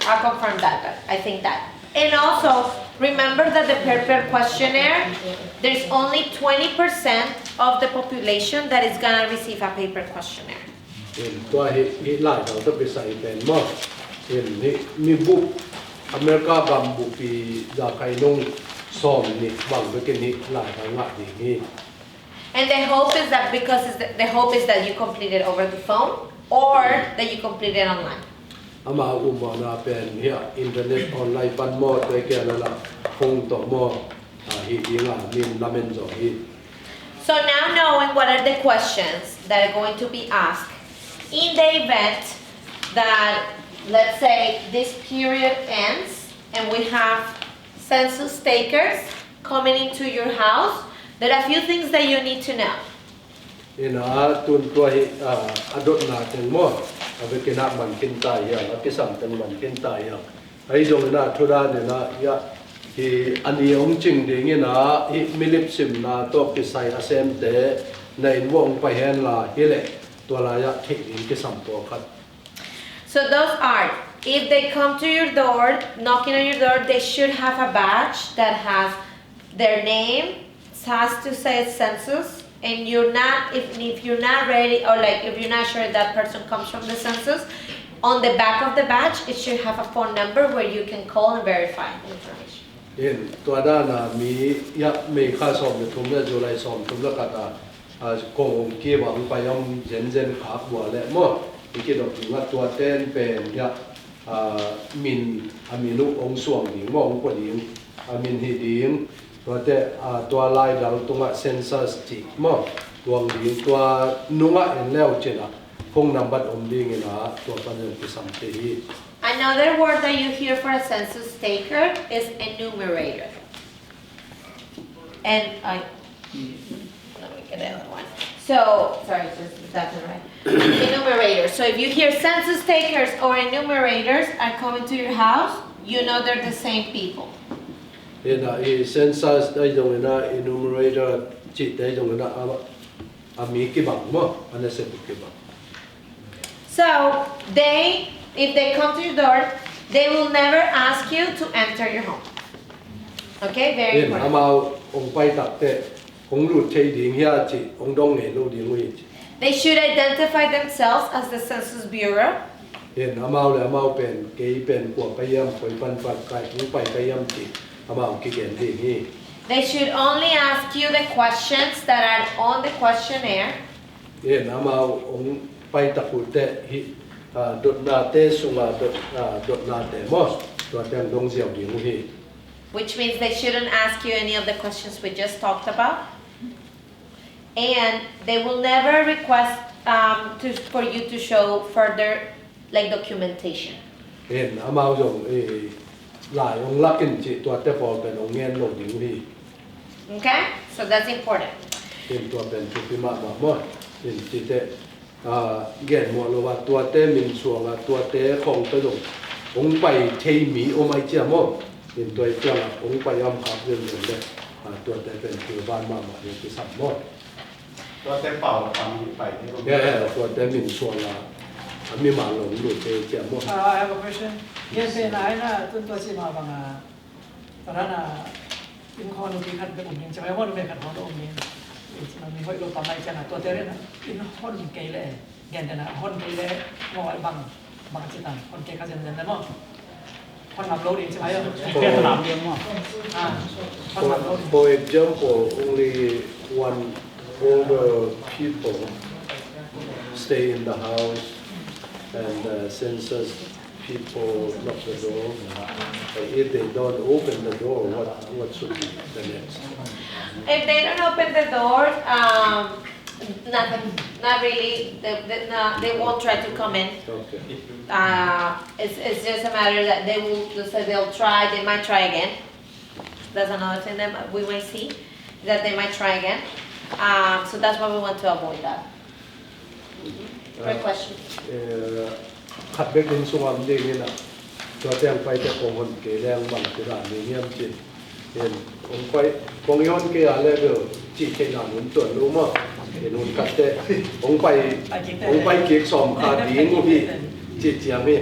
I'll confirm that, I think that. And also, remember that the paper questionnaire, there's only 20% of the population that is gonna receive a paper questionnaire. In tua hi lai dau to pisai pen mo in mi bu America gam bu pi da kai nong som ni bang be ken ni lai dau nga di ni. And the hope is that the hope is that you complete it over the phone or that you complete it online. Ama umma na pen here internet online pan mo te ke la hong to mo hi nga min lamen zo hi. So now knowing what are the questions that are going to be asked, in the event that, let's say, this period ends and we have census takers coming into your house, there are a few things that you need to know. Ina tun tua hi adot na ten mo ave kena man kin ta ya akisam ten man kin ta ya ai jong na thoda ne na ya hi ani ong ching ding ina hi milip sim na to kisai asem te na in wong pa hen la hi le to la ya thei in kisam to khat. So those are, if they come to your door, knocking on your door, they should have a badge that has their name, it has to say census, and you're not, if you're not ready, or like if you're not sure that person comes from the census, on the back of the badge, it should have a phone number where you can call and verify the information. เห็นตัวด้านมียักมีค่าสอบในทุ่มและจุฬาสอบทุ่มและกัดคงกี่บางไปย่อมเย็นเย็นขาบบัวและมั่วอีกที่เราถือว่าตัวเต้นเป็นยักมินมีลูกองส่วงหญิงว่าองกวดหญิงมินหีหญิงตัวเต้ตัวลายดังตัวเซนซัสจิมั่วตัวหญิงตัวนุ่งเอ็นแล้วเจนะคงนำบัตรอมดิ่งนะตัวปัญญาพิสัมเทหี Another word that you hear for a census taker is enumerator. And let me get another one. So, sorry, that's right. Enumerator. So if you hear census takers or enumerators are coming to your house, you know they're the same people. Census ได้ตรงนั้น enumerator จิตได้ตรงนั้นมีกี่บังมั้งอันนั้นเสร็จกี่บัง So if they come to your door, they will never ask you to enter your home. Okay, very important. เอามาองไปตัดแต่องหลุดใช้ดิ่งเฮียจิองดงเนี่ยลูกดิ่งวิ่ง They should identify themselves as the Census Bureau. เห็นเอามาเลยเอามาเป็นเกย์เป็นพวกไปย่ำไปปันปัดไก่องไปย่ำจิเอามากี่เกณฑ์ดิ่งนี่ They should only ask you the questions that are on the questionnaire. เห็นเอามาองไปตะกุดแต่ดดนาเตสุงาดดนาเตมอสตัวแทนดงเสียวดิ่งนี่ Which means they shouldn't ask you any of the questions we just talked about. And they will never request for you to show further like documentation. เห็นเอามาอย่างหลายองลักกินจิตัวแต่พอเป็นองเงี้ยนลงดิ่งนี่ Okay? So that's important. เห็นตัวเป็นทุกพิมาบมอเห็นจิเตเกี่ยนมัวลว่าตัวเต้มินสวงตัวเต้ของตลกองไปเทมีโอไม่เจียมอเห็นตัวเจ้าองไปย่ำขับเรื่องเลยตัวเต้เป็นคือบ้านมาเห็นคือสัมมอตัวเต้เป่าทำไปที่ตรงนี้ตัวเต้มินสวงมีมาหลงหลุดเจียมอ I have a question. Yes, and I knowตัวที่มาบางตอนนั้นอินคอนที่ขัดเป็นองค์ยิงใช่ไหมว่าเราเป็นขัดขององค์ยิงมันมีห้อยโลต่อไปจะนะตัวเต้เนี่ยนะอินฮอนเกย์เลยแกนแต่นะฮอนเกย์เลยมองไอ้บางจิตตันฮอนเกย์เขาจะเดินได้มั้งฮอนนับโลดเองใช่ไหมแค่ถามเดียวมั้งฮอนนับโลด For example, only one older people stay in the house and census people knock the door. If they don't open the door, what should be the next? If they don't open the door, nothing, not really. They won't try to come in. Okay. It's just a matter that they will say they'll try. They might try again. That's another thing that we might see, that they might try again. So that's why we want to avoid that. Great question. ขัดเบกดินสวมดีนี่นะตัวแจ้งไปแต่คงคนเกลียงบางกระดานนี้เงียบจิตเห็นองไปคงย้อนเกลียอะไรเดียวจิตเห็นหนุนตัวรู้มั้งเห็นหุ่นกัดแต่องไปเกียกสอมขาดีงูพี่จิตเจียงนี่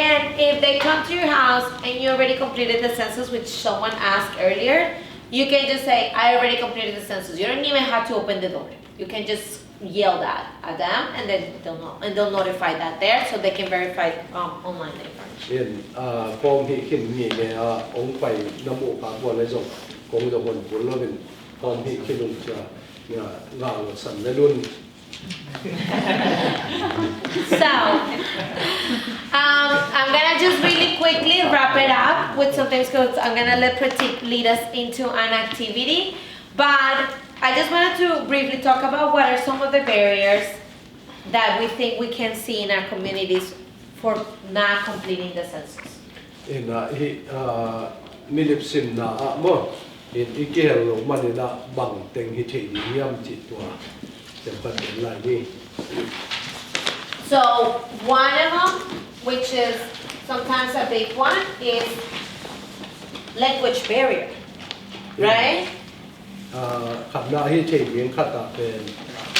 And if they come to your house and you already completed the census, which someone asked earlier, you can just say, I already completed the census. You don't even have to open the door. You can just yell that at them, and then they'll notify that there, so they can verify online the information. เห็นคงที่ขึ้นมีเนี่ยองไปน้ำมูกปากบัวเลยส่งคงจะคนผลแล้วเป็นคงที่ขึ้นลงจะเนี่ยงาสั่นในรุ่น So, I'm gonna just really quickly wrap it up with some things, because I'm gonna let Pratik lead us into an activity, but I just wanted to briefly talk about what are some of the barriers that we think we can see in our communities for not completing the census. In milip simna mo in ikelo manina bang teng hi thei yam chi tua tempat lai ni. So one of them, which is sometimes a big one, is language barrier, right? ขับหน้าให้เฉยเวียงขัดตาเป็น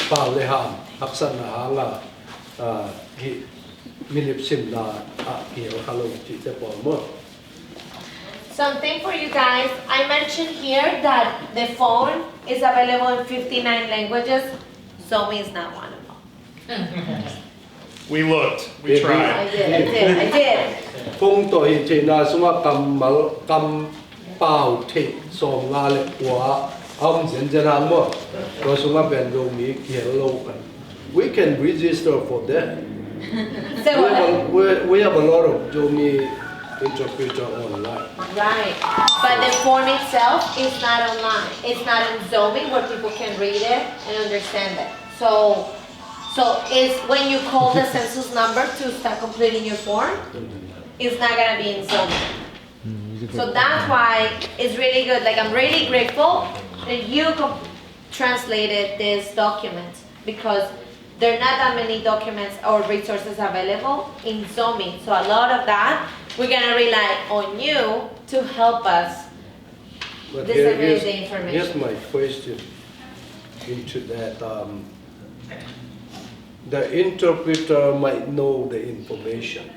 เปล่าเลยหามหักสันหางที่มิลิปซิมนาเกี่ยวกับลงจิตจะปอม Something for you guys. I mentioned here that the phone is available in 59 languages. Zomi is not one of them. We looked, we I tried. did. 風對前啊，什麼咁爆鐵上壓力話，啱先這樣麼？我什麼變做米嘅路กัน We can register for that. We have a lot of Zomi interpreter online. Right. But the form itself is not online. It's not in Zomi where people can read it and understand it. So it's when you call the census number to start completing your form, it's not gonna be in Zomi. So that's why it's really good. Like, I'm really grateful that you translated this document, because there are not that many documents or resources available in Zomi. So a lot of that, we're gonna rely on you to help us But disseminate the information. here's my question into that. The interpreter might know the information.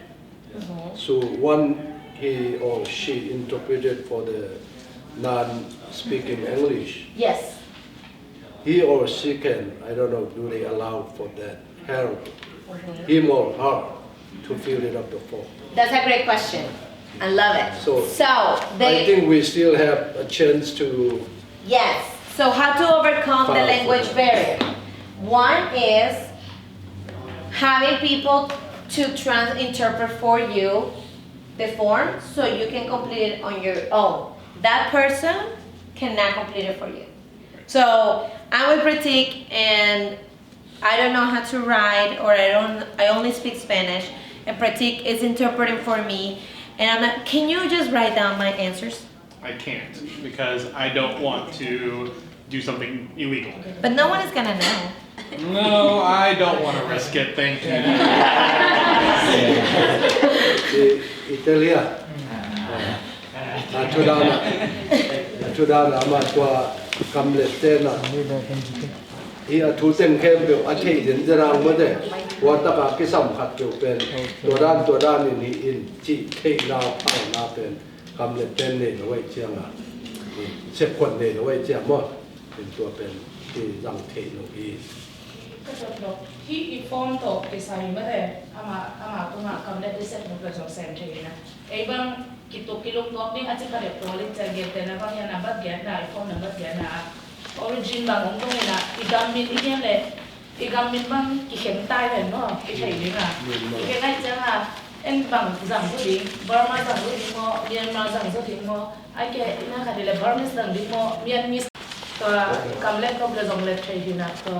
So one, he or she interpreted for the non-speaking English. Yes. He or she can, I don't know, do they allow for that help him or her to fill it up the form? That's a great question. I love it. So I think we still have a chance to. Yes. So how to overcome the language barrier? One is having people to interpret for you the form so you can complete it on your own. That person cannot complete it for you. So I'm with Pratik and I don't know how to write, or I only speak Spanish, and Pratik is interpreting for me, and I'm like, can you just write down my answers? I can't, because I don't want to do something illegal. But no one is gonna know. No, I don't want to risk it, thank you. Italia. Atudana matwa kamletena. Ia tusen kembio ati jenjerang mode. Wataka kisam khatyo pen. Todan ini ci thei na pang na pen. Kamleten ne no wai chianga. Sep kon ne no wai chiang mo.เป็นตัวเป็นที่รังเทโนอี ที่อีฟอร์มตกไอ้สายเมื่อไหร่อามาตัวมากำลังได้เสร็จหมดเลย200,000เท่านั้นไอ้บางกิโตกิโลกรัมนี่อาจจะกระเด็บตัวเล็กจะเก็บแต่นะบางอย่างนับบัตรแกนนะไอ้ฟอร์มนับบัตรแกนนะออริจินบางของตรงนี้นะอีกำมินอีกอย่างเลยอีกำมินบางกี่เข็มตายเลยเนาะไอ้ไข่นี่นะอีกอย่างจังอ่ะเอ็นบางสั่งสุดิบาร์มาสั่งสุดิโมเมียนมาสั่งสุดิโมไอ้แกน่าขัดเลยบาร์มาสั่งดิโมเมียนมีตัวกำเล็กก็เลยส่งเล็กใช่ไหมนะตัว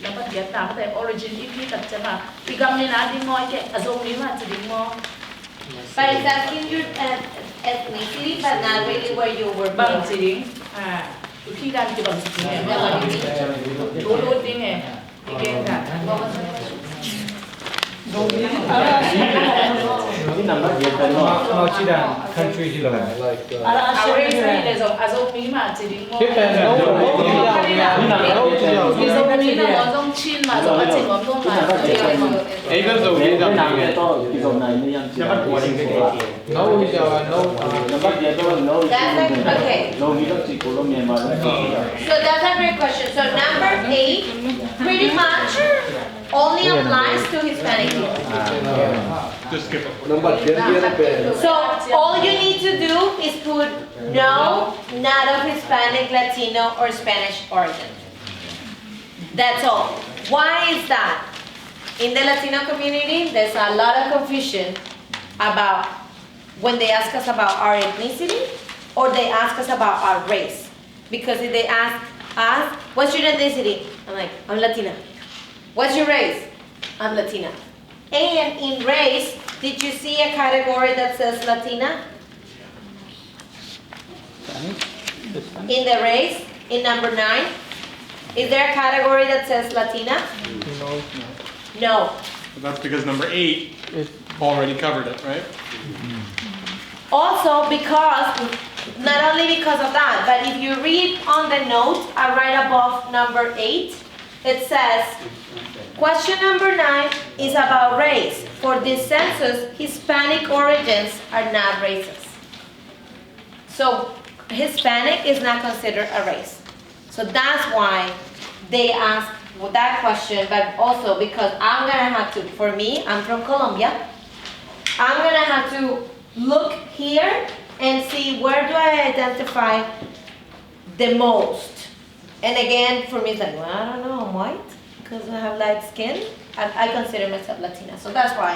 แล้วก็เดี๋ยวตามแต่ origin อีพีตัดจะมาอีกำเนิดนะดิโมไอ้แกอาซงนี้มาจะดิโม But it's asking your ethnicity, but not really where you were บาง born. จริงอีพีการที่บางจริงเนี่ยแล้วก็รู้จริงเนี่ยอีกอย่างค่ะcountry hilang. Arrange les azong mi ma chỉ đi mua. Cái tên nấu Azong mi là azong chin mà azong ăn chỉnh mắm mà. Ấy vẫn dùng cái dòng này. Nó bắt buộc cái nấu bây giờ nấu That's like, okay. So that's a great question. So number 8 pretty much only applies to Hispanic people. Just skip it. So all you need to do is put no, not of Hispanic, Latino, or Spanish origin. That's all. Why is that? In the Latino community, there's a lot of confusion about when they ask us about our ethnicity or they ask us about our race. Because if they ask us, what's your ethnicity? I'm like, I'm Latina. What's your race? I'm Latina. And in race, did you see a category that says Latina? In the race, in number 9, is there a category that says Latina? No. But that's because number 8 already covered it, right? Also because, not only because of that, but if you read on the note right above number 8, it says, question number 9 is about race. For this census, Hispanic origins are not races. So Hispanic is not considered a race. So that's why they ask that question, but also because I'm gonna have to, for me, I'm from Colombia, I'm gonna have to look here and see where do I identify the most. And again, for me, it's like, well, I don't know, I'm white, because I have light skin. I consider myself Latina, so that's why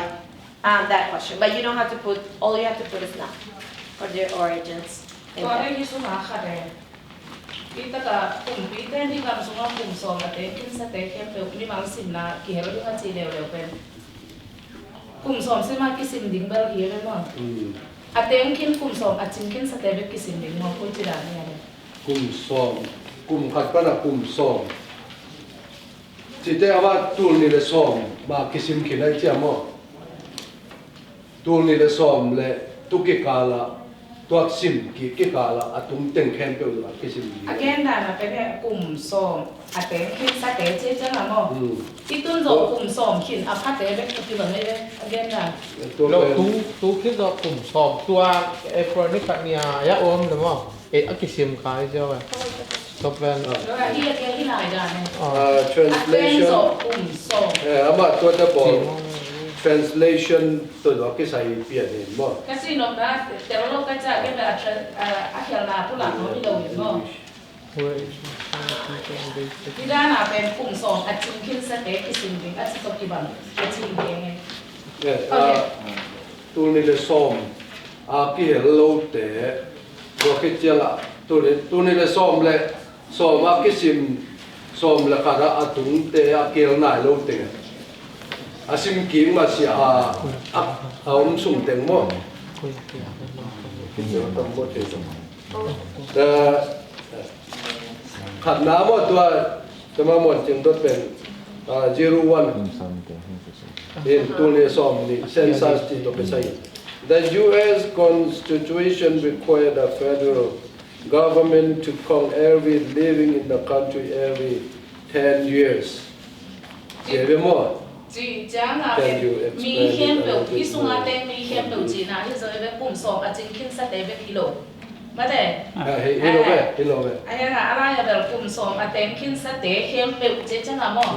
that question. But you don't have to put, all you have to put is not for their origins. in ตัว there. ได้ยิสุมาค่ะแดงอีตะกะกลุ่มปีเต้นที่กับสุมากลุ่มสองอะเต้ขึ้นสเต็กเข้มเปลวมีมังสิมนะกี่เฮโร่ที่ว่าจีเร็วเป็นกลุ่มสองซึ่งมากิสิมดิ้งเบลเฮียเลยมั้งอะเต้ขึ้นกลุ่มสองอะจิงขึ้นสเต็กกิสิมดิ้งมั้งพูดจีดาเนี่ยเลย กลุ่มสองกลุ่มขัดปัญหากลุ่มสองจิตเตว่าตูนี่เลยสองมาคิสิมขินไอเจ้ามั้งตูนี่เลยสองเลยตุกิกาละตัวซิมกิกาละอะตุงเต็งแคมเปลละคิสิม agenda นะเป็นเนี่ยกลุ่มสองอะเต้ขึ้นสเต็กเจ๊จังละมั้งที่ตุ้นสองกลุ่มสองขินอะพัดเต้เป็นปฏิบัติไม่ได้ agenda แล้วตูคิดว่ากลุ่มสอบตัวไอ้คนนี้กันเนี่ยยะอมหรือมั้งเอ๊ะกิซิมคายเจ้าไงจบแล้ว แล้วที่จะเกี่ยวที่ไหนกันเนี่ย translation สองกลุ่มสอง อามาตัวจะบอก translation ตัวดอกที่ใส่เปลี่ยนเห็นบ่ ก็สินกนะแต่ว่าเราก็จะเป็นแบบอาเคียนาผู้หลังเขาที่เราเห็นบ่ที่ด้านน่ะเป็นกลุ่มสองอาจิงขึ้นสเต็กกิสิมดิ้งอาจิตกิบันอาจิงเองเนี่ยตัวนี้เลยซ้อมอากิเฮโลเตะตัวคิดจังอ่ะตัวนี้เลยซ้อมเลยซ้อมอากิซิมซ้อมแล้วก็อาตุงเตะอาเกลนายโลเตะอาซิมกิงมาเสียอาสุ่มเต็งมั้งแต่ขัดน้ำว่าตัวจะมาหมดจึงต้องเป็น01in ตัวนี้ซ้อมนี่ census ที่ต้องไปใช้ The US Constitution required the federal government to count every living in the country every 10 years เสียไปหมดจีจังอ่ะมีเข้มเปลวที่สุงาเต้มีเข้มเปลวจีน่ะที่จะเป็นกลุ่มสองอาจิงขึ้นสเต็กเป็นกิโลมาเด้ฮิโลเว่ฮิโลเว่ไอ้ค่ะอะไรอะแบบกลุ่มสองอาเต้ขึ้นสเต็กเข้มเปลวเจ๊จังอ่ะมั้ง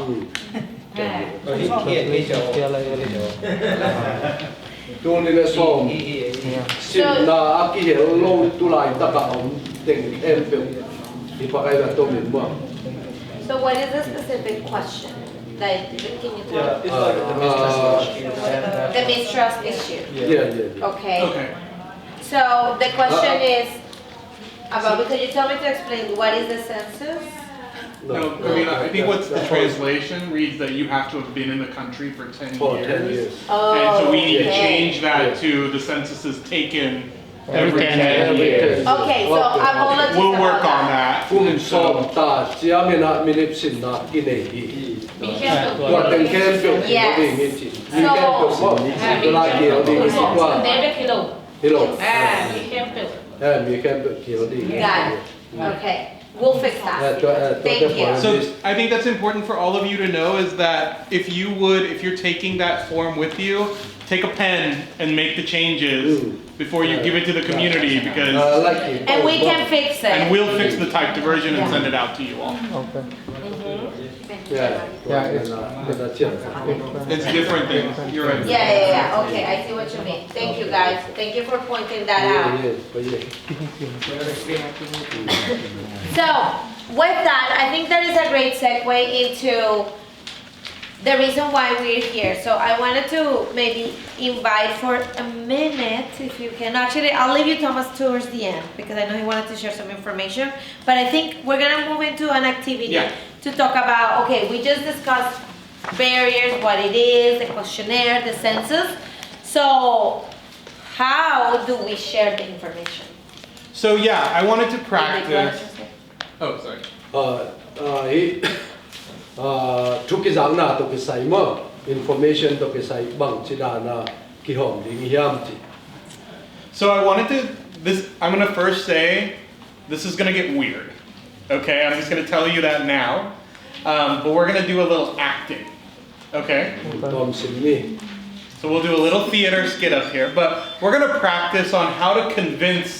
ตัวนี้เลยซ้อมสิบนาอากิเฮโลตุลายตะกะอมเต็งเอ็มเปลที่ปากไอ้แบบตัวนี้มั้ง So what is the specific question? That can you tell? Yeah, it's like the mistrust. The mistrust issue. Yeah. Okay. Okay. So the question is about. Could you tell me to explain what is the census? No, I mean, I think what's the translation reads that you have to have been in the country for 10 years. Oh, and so we need to okay. change that to the census is taken every 10 years. Okay, so apologies. We'll work on that. กลุ่มซ้อมตาเสียมินามิลิปสินนากินเอฮีตัวเต็งแคมเปลดีมิจิมีแคมเปลมั้งเวลาเกี่ยวดีสิว่าฮิโลมีเข้มเปลวมีแคมเปลเกี่ยวดี Got it. Okay. We'll fix that. Thank you. So I think that's important for all of you to know is that if you're taking that form with you, take a pen and make the changes before you give it to the community because and we can fix it. And we'll fix the typed version and send it out to you all. Okay. It's different things. You're right. Yeah. Okay, I see what you mean. Thank you guys. Thank you for pointing that out. So, with that, I think that is a great segue into the reason why we're here. So I wanted to maybe invite for a minute, if you can. Actually, I'll leave you Thomas towards the end because I know he wanted to share some information. But I think we're gonna move into an activity to talk about, okay, we just discussed barriers, what it is, the questionnaire, the census. So how do we share the information? So yeah, I wanted to practice. Oh, sorry. ทุกอย่างน่าต้องไปใส่มา information ต้องไปใส่บางชิดานาคิหอมดิ้งยามจิ So I wanted to I'm going to first say this is going to get weird. Okay, I'm just going to tell you that now. But we're going to do a little acting. Okay? So we'll do a little theater skit up here, but we're going to practice on how to convince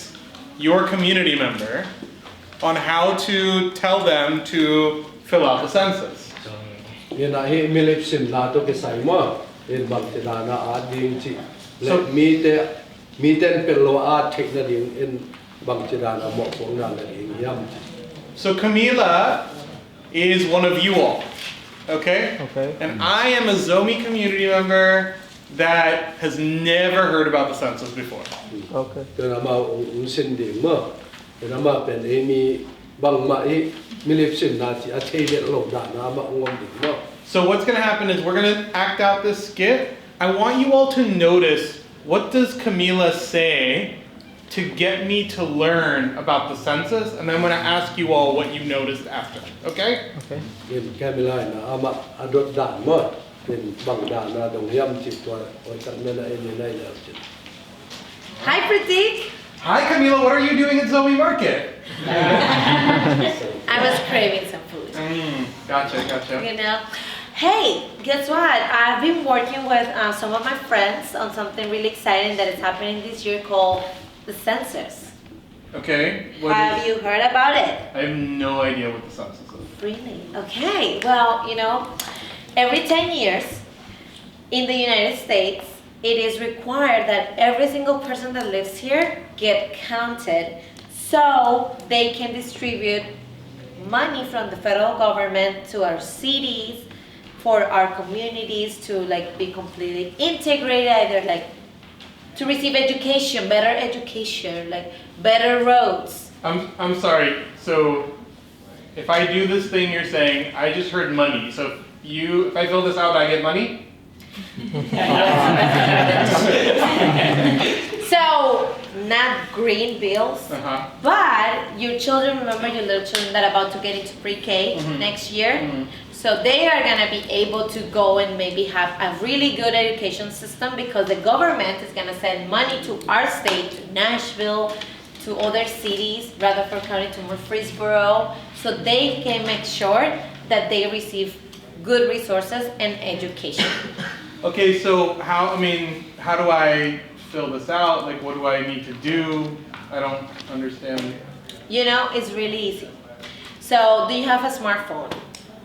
your community member on how to tell them to fill out the census. Yen ahi milip simna to kisai mo in bang tidana ading chi. So- Let me ten pelo a take na ding in bang tidana mo kong na ding yam. So Camila is one of you all, okay? Okay. And I am a Zomi community member that has never heard about the census before. Okay. Kena mau sin ding mo. Kena ma pen emi bang ma hi milip simna chi a take it lo da na ma ngom ding mo. So what's going to happen is we're going to act out this skit. I want you all to notice, what does Camila say to get me to learn about the census, and then I'm going to ask you all what you noticed after, okay? Okay. In Camila na ama adot dan mo. In bang da na dong yam chi to o tak na eni na ya chi. Hi, Pratik. Hi Camila, what are you doing at Zomi Market? I was craving some food. Gotcha. You know. Hey, guess what? I've been working with some of my friends on something really exciting that is happening this year called the census. Okay. Have you heard about it? I have no idea what the census is. Really? Okay. Well, you know, every 10 years in the United States, it is required that every single person that lives here get counted so they can distribute money from the federal government to our cities, for our communities to like be completely integrated, either like to receive education, like better roads. I'm sorry. So if I do this thing you're saying, I just heard money. So if I fill this out, I get money? So not green bills, but your children, remember your little children that are about to get into pre-K next year? So they are gonna be able to go and maybe have a really good education system because the government is gonna send money to our state, to Nashville, to other cities, Rutherford County, to Murfreesboro, so they can make sure that they receive good resources and education. Okay, so how do I fill this out? Like, what do I need to do? I don't understand. You know, it's really easy. So, do you have a smartphone?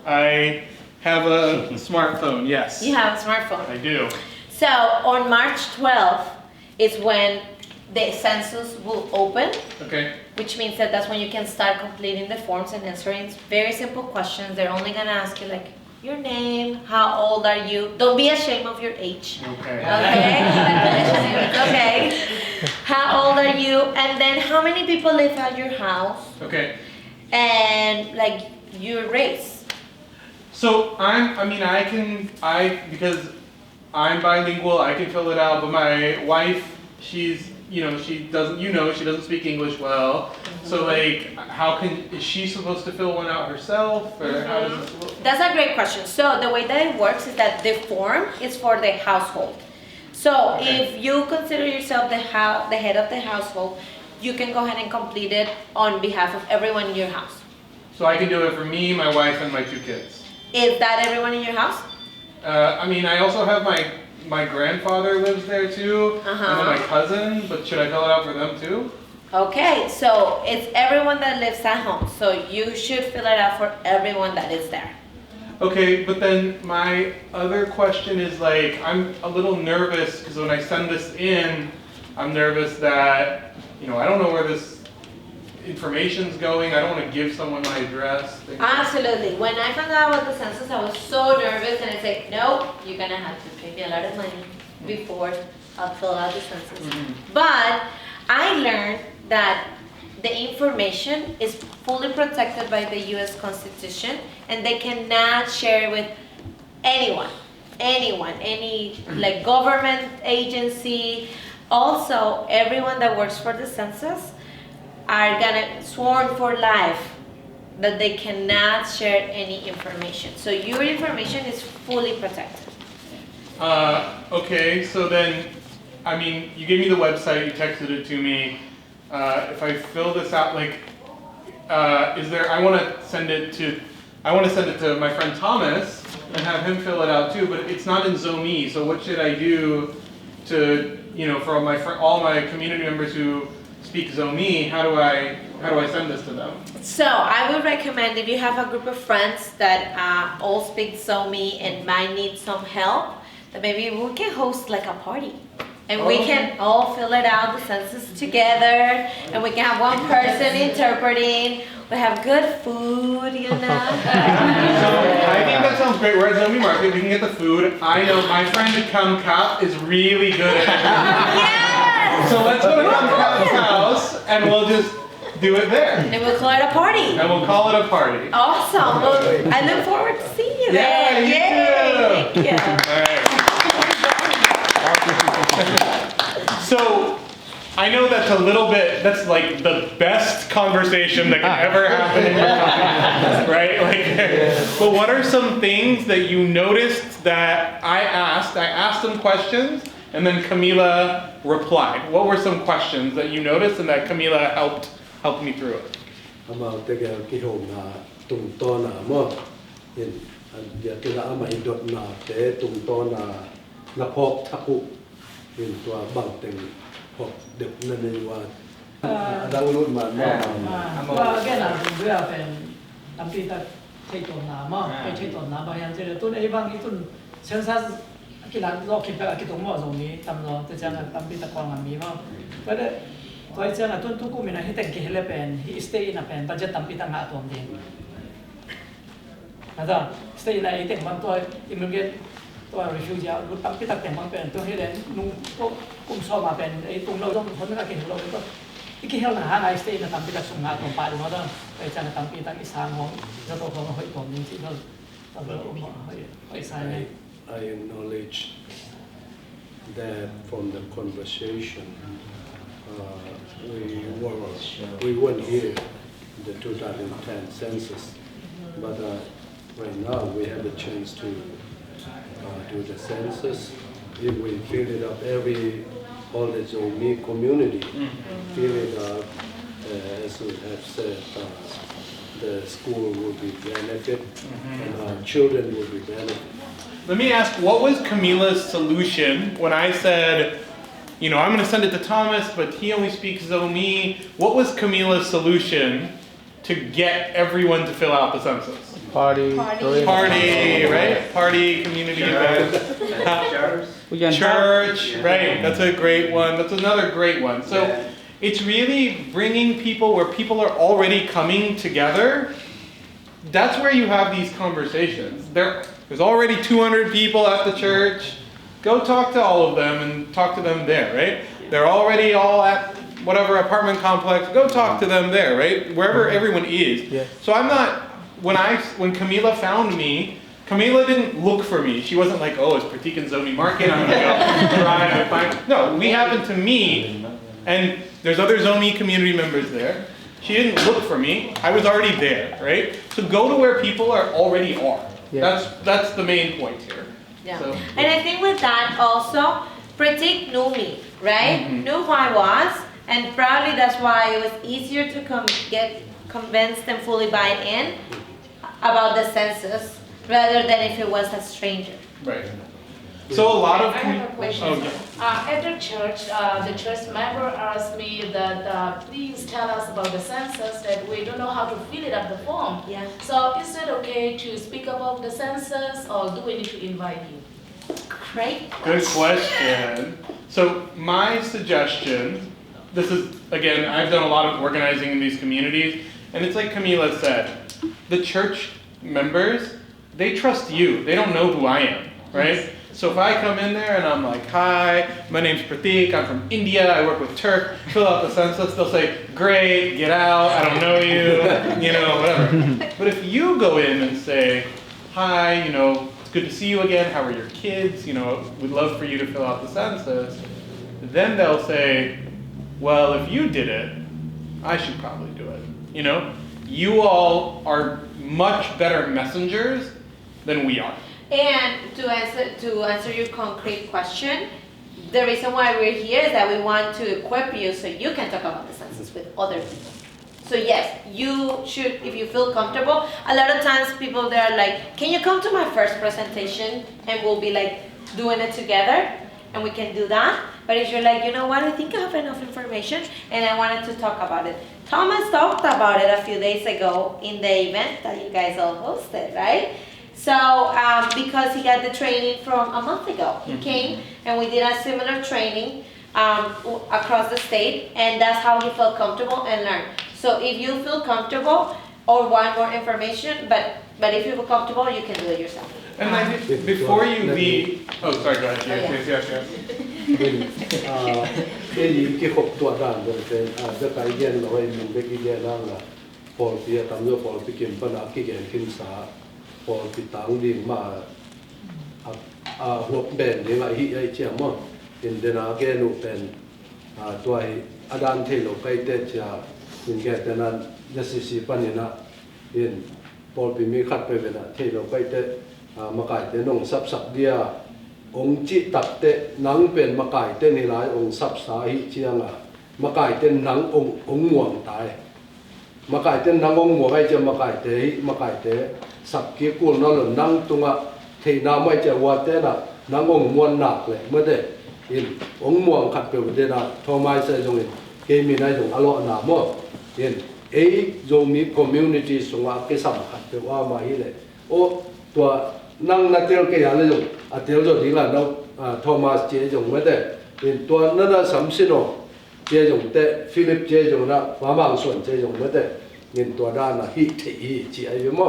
I have a smartphone, yes. You have a smartphone? I do. So, on March 12th is when the census will open. Okay. Which means that that's when you can start completing the forms and answering very simple questions. They're only gonna ask you like, your name, how old are you? Don't be ashamed of your age. Okay. Okay. How old are you? And then how many people live at your house? Okay. And like your race. So because I'm bilingual, I can fill it out, but my wife, she doesn't speak English well. So like, is she supposed to fill one out herself, or how does this look? That's a great question. So the way that it works is that the form is for the household. So if you consider yourself the head of the household, you can go ahead and complete it on behalf of everyone in your house. So I can do it for me, my wife, and my 2 kids. Is that everyone in your house? I also have my grandfather lives there too, and then my cousin, but should I fill it out for them too? Okay, so it's everyone that lives at home. So you should fill it out for everyone that is there. Okay, but then my other question is like, I'm a little nervous because when I send this in, I'm nervous that, I don't know where this information's going. I don't want to give someone my address. Absolutely. When I found out about the census, I was so nervous, and I said, no, you're gonna have to pay me a lot of money before I'll fill out the census. But I learned that the information is fully protected by the US Constitution, and they cannot share it with anyone, any like government agency. Also, everyone that works for the census are gonna sworn for life that they cannot share any information. So your information is fully protected. Okay, so then, you gave me the website, you texted it to me. If I fill this out, I want to send it to my friend Thomas and have him fill it out too, but it's not in Zomi, so what should I do to, for all my community members who speak Zomi, how do I send this to them? So I would recommend if you have a group of friends that all speak Zomi and might need some help, that maybe we can host like a party. And we can all fill it out, the census together, and we can have one person interpreting. We have good food, you know. So I think that sounds great. We're at Zomi Market, we can get the food. I know my friend khempeuh is really good at it. Yes! So let's go to khempeuh's house and we'll just do it there. And we'll call it a party. And we'll call it a party. Awesome. Well, I look forward to seeing you there. Yeah, you too. Yay. Thank you. All right. So, I know that's a little bit, that's like the best conversation that can ever happen in your company, right? Like, but what are some things that you noticed that I asked them questions, and then Camila replied. What were some questions that you noticed and that Camila helped me through it? Ama tega kihom na tung to na mo in ya tila ama idot na te tung to na pok thaku in tua bang teng pok dep na ni wa da ulun ma ma ว่าแกน่ะเพื่อเป็นตำปีตะใช้ตัวน้ำไปใช้ตัวน้ำบางอย่างเจอต้นไอ้บางอีต้นเชิงซัสกีฬาเราคิดไปคิดตรงว่าตรงนี้ตำเราจะจังตำปีตะกองมีมั้งก็ได้ตัวจังต้นทุกคนมีนะให้แต่งเกลือเป็นให้สเตย์นะเป็นบัจเจตตำปีตะงาตัวเดียวนะจ๊ะสเตย์นะไอ้แต่งบางตัวอิมิเกรตตัวรีฟิวจีรู้ตำปีตะแต่งบางเป็นตัวให้เล่นนุ่งก็กุ้งชอบมาเป็นไอ้ตรงเราต้องคนไม่กล้าเกลือเราก็ Ikihel na hang I stay na tampi tak sunga tong pa mo da ai chan tampi tak isang hong za to ko hoi tom ning chi no ta ba hoi sai ne I acknowledge that from the conversation we weren't here in the 2010 census, but right now we have a chance to do the census. If we fill it up all the Zomi community, fill it up, as we have said, the school will be benefit and our children will be benefit. Let me ask, what was Camila's solution when I said, you know, I'm going to send it to Thomas, but he only speaks Zomi? What was Camila's solution to get everyone to fill out the census? Party, right? Party, community event. Church, right? That's a great one. That's another great one. So it's really bringing people where people are already coming together. That's where you have these conversations. There's already 200 people at the church. Go talk to all of them and talk to them there, right? They're already all at whatever apartment complex. Go talk to them there, right? Wherever everyone is. Yes. So I'm not. When Camila found me, Camila didn't look for me. She wasn't like, oh, it's Pratik and Zomi Market, I'm gonna go try to find. No, we happened to meet, and there's other Zomi community members there. She didn't look for me. I was already there, right? So go to where people already are. Yeah. That's the main point here. Yeah. So, and I think with that also, Pratik knew me, right? Mm-hmm. Knew who I was, and probably that's why it was easier to convince them fully buy in about the census rather than if it was a stranger. right. So a lot of. I have a question. Okay. At the church, the church member asked me that please tell us about the census, that we don't know how to fill it up the form. Yeah. So is it okay to speak about the census, or do we need to invite you? Great. Good question. So my suggestion, this is, again, I've done a lot of organizing in these communities, and it's like Camila said, the church members, they trust you. They don't know who I am, right? So if I come in there and I'm like, hi, my name's Pratik, I'm from India, I work with Turk, fill out the census, they'll say, great, get out, I don't know you, you know, whatever. But if you go in and say, hi, you know, it's good to see you again, how are your kids, you know, we'd love for you to fill out the census, then they'll say, well, if you did it, I should probably do it, you know? You all are much better messengers than we are. And to answer your concrete question, the reason why we're here is that we want to equip you so you can talk about the census with other people. So yes, you should, if you feel comfortable. A lot of times people, they're like, can you come to my first presentation? And we'll be like doing it together. and we can do that. But if you're like, you know what, I think I have enough information and I wanted to talk about it. Thomas talked about it a few days ago in the event that you guys all hosted, right? So, because he got the training from a month ago. He came and we did a similar training across the state, and that's how he felt comfortable and learned. So if you feel comfortable or want more information, but if you feel comfortable, you can do it yourself. And I think before you leave, oh, sorry, go ahead. Yes. ที่ขบตัวด้านบริเวณจะไกลเย็นเราให้มันไปกี่เย็นนั่งละพอเปียทำด้วยพอไปกินปนากี่เย็นกินสาพอไปต่างดิ่งมาหัวเบนยังไงฮิไอเจียมมั้งเป็นเดนาแกนุเป็นตัวอาดานเทโลไปเตจ้าเป็นแกแต่นั้นจะสิปันนี่นะเป็นพอไปมีขัดไปเป็นเทโลไปเตมาไก่เตนงสับเดียองจิตัดเตนังเป็นมาไก่เตนี่หลายองสับสาหิเชียงมาไก่เตนังองม่วงตายมาไก่เตนังองม่วงให้จะมาไก่เตมาไก่เตสับเกี่ยกูนั่นหล่นนังตรงเทน้ำไม่จะวัดเตน่ะนังองม่วงหนักเลยเมื่อเดอินองม่วงขัดเปรี้ยวเดน่ะทอมายใส่ตรงนี้เกมีนายตรงอโลนาโมอินโซมีคอมมูนิตี้สงฆ์เกสัมขัดเปรี้ยวว่ามาฮิเลยโอ้ตัวนั่งนักเตลเกียร์เลยจงเตลจงที่ละเราทอมัสเจจงไม่ได้เป็นตัวนั่นสามสิบโนเจจงแต่ฟิลิปเจจงนะมาบางส่วนเจจงไม่ได้เป็นตัวด้านนะฮิเทอีจีไอวิโม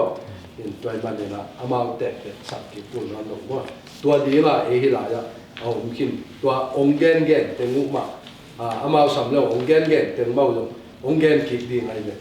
เป็นตัวมันเนี่ยนะอามาแต่เป็นสักกี่ปุ่นนั่นหรอกว่าตัวดีละฮิลายะเอาผมคิดตัวองเกนเต็งมุมาอามาสำเร็จองเกนเต็งเมาจงองเกนคิดดีไงเนี่ย